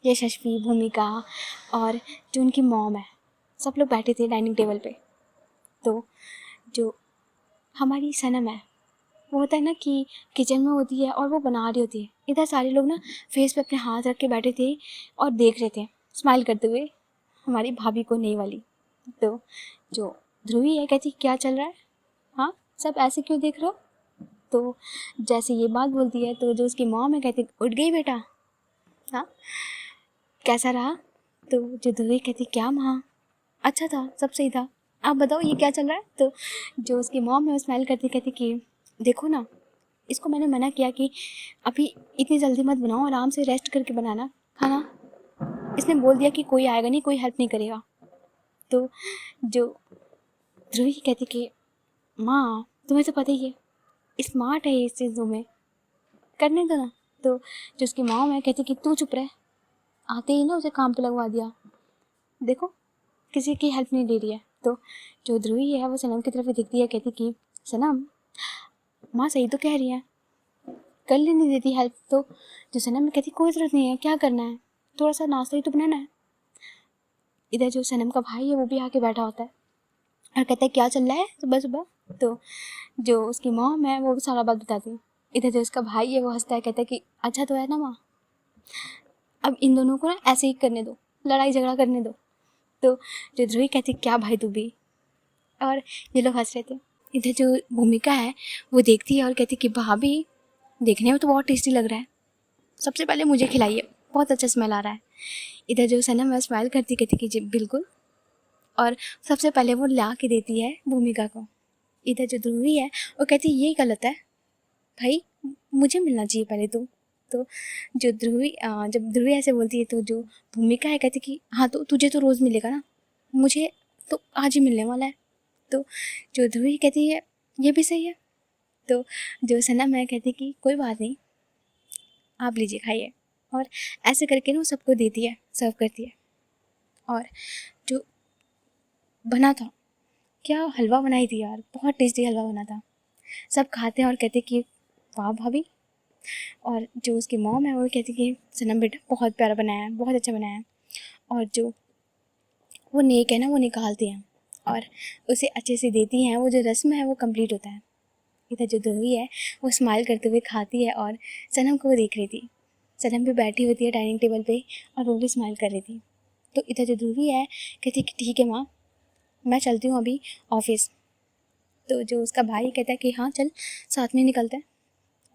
यशस्वी, भूमिका और जो उनकी मॉम है, सब लोग बैठे थे डाइनिंग टेबल पे। तो जो हमारी सनम है वो होता है ना कि किचन में होती है और वो बना रही होती है, इधर सारे लोग ना फेस पे अपने हाथ रख के बैठे थे और देख रहे थे स्माइल करते हुए हमारी भाभी को, नई वाली। तो जो ध्रुवी है कहती क्या चल रहा है, हाँ सब ऐसे क्यों देख रहे हो। तो जैसे ये बात बोलती है तो जो उसकी मॉम है कहती उठ गई बेटा, हाँ कैसा रहा। तो जो ध्रुवी कहती क्या माँ, अच्छा था, सब सही था, आप बताओ ये क्या चल रहा है। तो जो उसकी मॉम है वो स्माइल करती कहती कि देखो ना, इसको मैंने मना किया कि अभी इतनी जल्दी मत बनाओ, आराम से रेस्ट करके बनाना खाना, इसने बोल दिया कि कोई आएगा नहीं, कोई हेल्प नहीं करेगा। तो जो ध्रुवी कहती कि माँ तुम्हें तो पता ही है, स्मार्ट है इस चीज़ों में, करने दो ना। तो जो उसकी मॉम है कहती कि तू चुप रहे, आते ही ना उसे काम पे लगवा दिया, देखो किसी की हेल्प नहीं दे रही है। तो जो ध्रुवी है वो सनम की तरफ देखती है, कहती कि सनम माँ सही तो कह रही है, कर लेने देती हेल्प। तो जो सनम कहती कोई ज़रूरत नहीं है, क्या करना है, थोड़ा सा नाश्ता ही तो बनाना है। इधर जो सनम का भाई है वो भी आके बैठा होता है, और कहता है क्या चल रहा है सुबह सुबह। तो जो उसकी मॉम है वो सारा बात बताती है। इधर जो उसका भाई है वो हंसता है, कहता है कि अच्छा तो है ना माँ, अब इन दोनों को ना ऐसे ही करने दो, लड़ाई झगड़ा करने दो। तो जो ध्रुवी कहती क्या भाई तू भी, और ये लोग हंस रहे थे। इधर जो भूमिका है वो देखती है और कहती कि भाभी देखने में तो बहुत टेस्टी लग रहा है, सबसे पहले मुझे खिलाइए, बहुत अच्छा स्मेल आ रहा है। इधर जो सनम है स्माइल करती कहती कि जी बिल्कुल, और सबसे पहले वो ला के देती है भूमिका को। इधर जो ध्रुवी है वो कहती ये गलत है भाई, मुझे मिलना चाहिए पहले तो जो जब ध्रुवी ऐसे बोलती है तो जो भूमिका है कहती कि हाँ तो तुझे तो रोज़ मिलेगा ना, मुझे तो आज ही मिलने वाला है। तो जो ध्रुवी कहती है ये भी सही है। तो जो सनम है कहती कि कोई बात नहीं, आप लीजिए खाइए, और ऐसे करके ना सबको देती है, सर्व करती है। और जो बना था, क्या हलवा बनाई थी यार, बहुत टेस्टी हलवा बना था। सब खाते हैं और कहते कि वाह भाभी। और जो उसकी मॉम है वो कहती कि सनम बेटा बहुत प्यारा बनाया है, बहुत अच्छा बनाया है। और जो वो नेक है ना वो निकालती हैं और उसे अच्छे से देती हैं, वो जो रस्म है वो कंप्लीट होता है। इधर जो ध्रुवी है वो स्माइल करते हुए खाती है और सनम को वो देख रही थी। सनम भी बैठी होती है डाइनिंग टेबल पे और वो भी स्माइल कर रही थी। तो इधर जो ध्रुवी है कहती कि ठीक है माँ, मैं चलती हूँ अभी ऑफिस। तो जो उसका भाई कहता है कि हाँ चल साथ में निकलते हैं।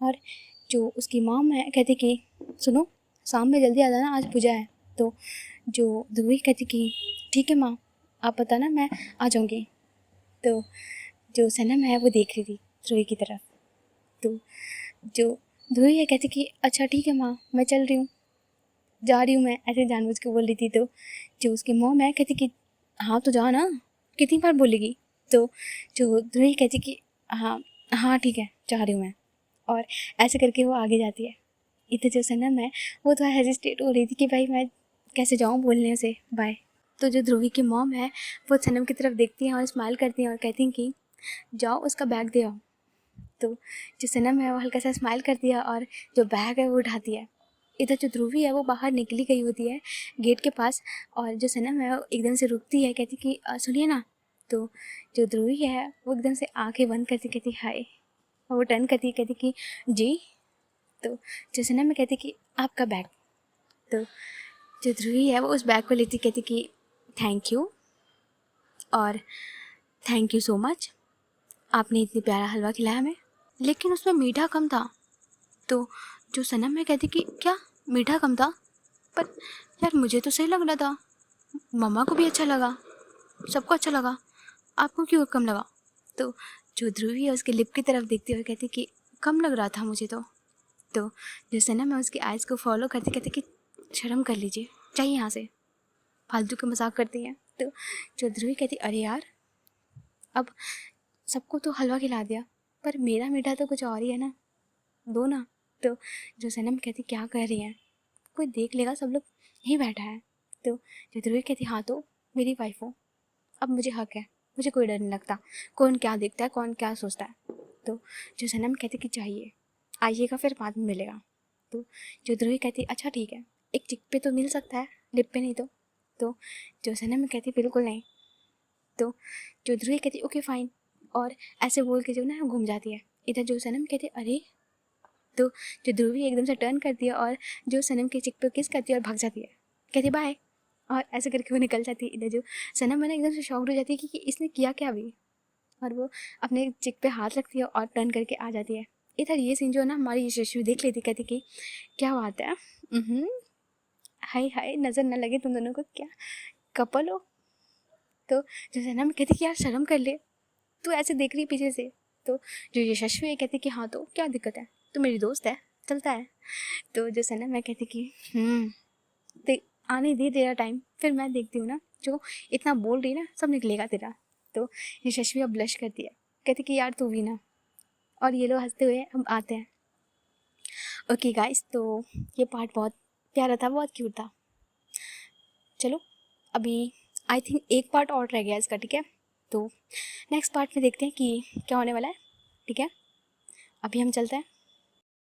और जो उसकी मॉम है कहती कि सुनो शाम में जल्दी आ जाना, आज पूजा है। तो जो ध्रुवी कहती कि ठीक है माँ, आप बताना मैं आ जाऊँगी। तो जो सनम है वो देख रही थी ध्रुवी की तरफ। तो जो ध्रुवी है कहती कि अच्छा ठीक है माँ, मैं चल रही हूँ, जा रही हूँ मैं, ऐसे जानबूझ के बोल रही थी। तो जो उसकी मॉम है कहती कि हाँ तो जा ना, कितनी बार बोलेगी। तो जो ध्रुवी कहती कि हाँ हाँ ठीक है जा रही हूँ मैं, और ऐसे करके वो आगे जाती है। इधर जो सनम है वो थोड़ा हेजिटेट हो रही थी कि भाई मैं कैसे जाऊँ बोलने से बाय। तो जो ध्रुवी की मॉम है वो सनम की तरफ देखती हैं और स्माइल करती हैं और कहती हैं कि जाओ उसका बैग दे आओ। तो जो सनम है वो हल्का सा स्माइल करती है और जो बैग है वो उठाती है। इधर जो ध्रुवी है वो बाहर निकली गई होती है गेट के पास, और जो सनम है वो एकदम से रुकती है, कहती कि सुनिए ना। तो जो ध्रुवी है वो एकदम से आंखें बंद करती कहती हाय, और वो टर्न करती कहती कि जी। तो जो सनम में कहती कि आपका बैग। तो जो ध्रुवी है वो उस बैग को लेती कहती कि थैंक यू, और थैंक यू सो मच, आपने इतनी प्यारा हलवा खिलाया हमें, लेकिन उसमें मीठा कम था। तो जो सनम है कहती कि क्या मीठा कम था, पर यार मुझे तो सही लग रहा था, मम्मा को भी अच्छा लगा, सबको अच्छा लगा, आपको क्यों कम लगा। तो जो ध्रुवी है उसके लिप की तरफ देखते हुए कहती कि कम लग रहा था मुझे तो जो सनम है उसकी आइज़ को फॉलो करते कहते कि शर्म कर लीजिए, चाहिए यहाँ से, फालतू के मजाक करती हैं। तो जो ध्रुवी कहती अरे यार, अब सबको तो हलवा खिला दिया, पर मेरा मीठा तो कुछ और ही है ना, दो ना। तो जो सनम कहती क्या कह रही हैं, कोई देख लेगा, सब लोग यहीं बैठा है। तो जो ध्रुवी कहती हाँ तो मेरी वाइफ हो, अब मुझे हक है, मुझे कोई डर नहीं लगता, कौन क्या देखता है कौन क्या सोचता है। तो जो सनम कहती कि चाहिए आइएगा फिर बाद में मिलेगा। तो जो ध्रुवी कहती अच्छा ठीक है, एक चिक पे तो मिल सकता है, लिप पे नहीं। तो जो सनम कहती बिल्कुल नहीं। तो जो ध्रुवी कहती ओके फाइन, और ऐसे बोल के जो ना घूम जाती है। इधर जो सनम कहती अरे, तो जो ध्रुवी एकदम से टर्न करती है और जो सनम के चिक पे किस करती है और भाग जाती है, कहती बाय, और ऐसे करके वो निकल जाती है। इधर जो सनम है ना एकदम से शॉक्ड हो जाती है कि इसने किया क्या अभी, और वो अपने चिक पे हाथ रखती है और टर्न करके आ जाती है। इधर ये सीन जो है ना हमारी यशस्वी देख लेती, कहती कि क्या बात है, हाय हाय नज़र न लगे तुम दोनों को, क्या कपल हो। तो जो सनम कहती कि यार शर्म कर ले, तू ऐसे देख रही पीछे से। तो जो यशस्वी है कहती कि हाँ तो क्या दिक्कत है, तू मेरी दोस्त है, चलता है। तो जो सनम है कहती कि ते आने दे तेरा टाइम, फिर मैं देखती हूँ ना, जो इतना बोल रही ना सब निकलेगा तेरा। तो यशस्वी अब ब्लश करती है, कहती कि यार तू भी ना, और ये लोग हंसते हुए हम आते हैं। ओके गाइस, तो ये पार्ट बहुत प्यारा था, बहुत क्यूट था। चलो अभी आई थिंक एक पार्ट और रह गया इसका, ठीक है, तो नेक्स्ट पार्ट में देखते हैं कि क्या होने वाला है। ठीक है, अभी हम चलते हैं।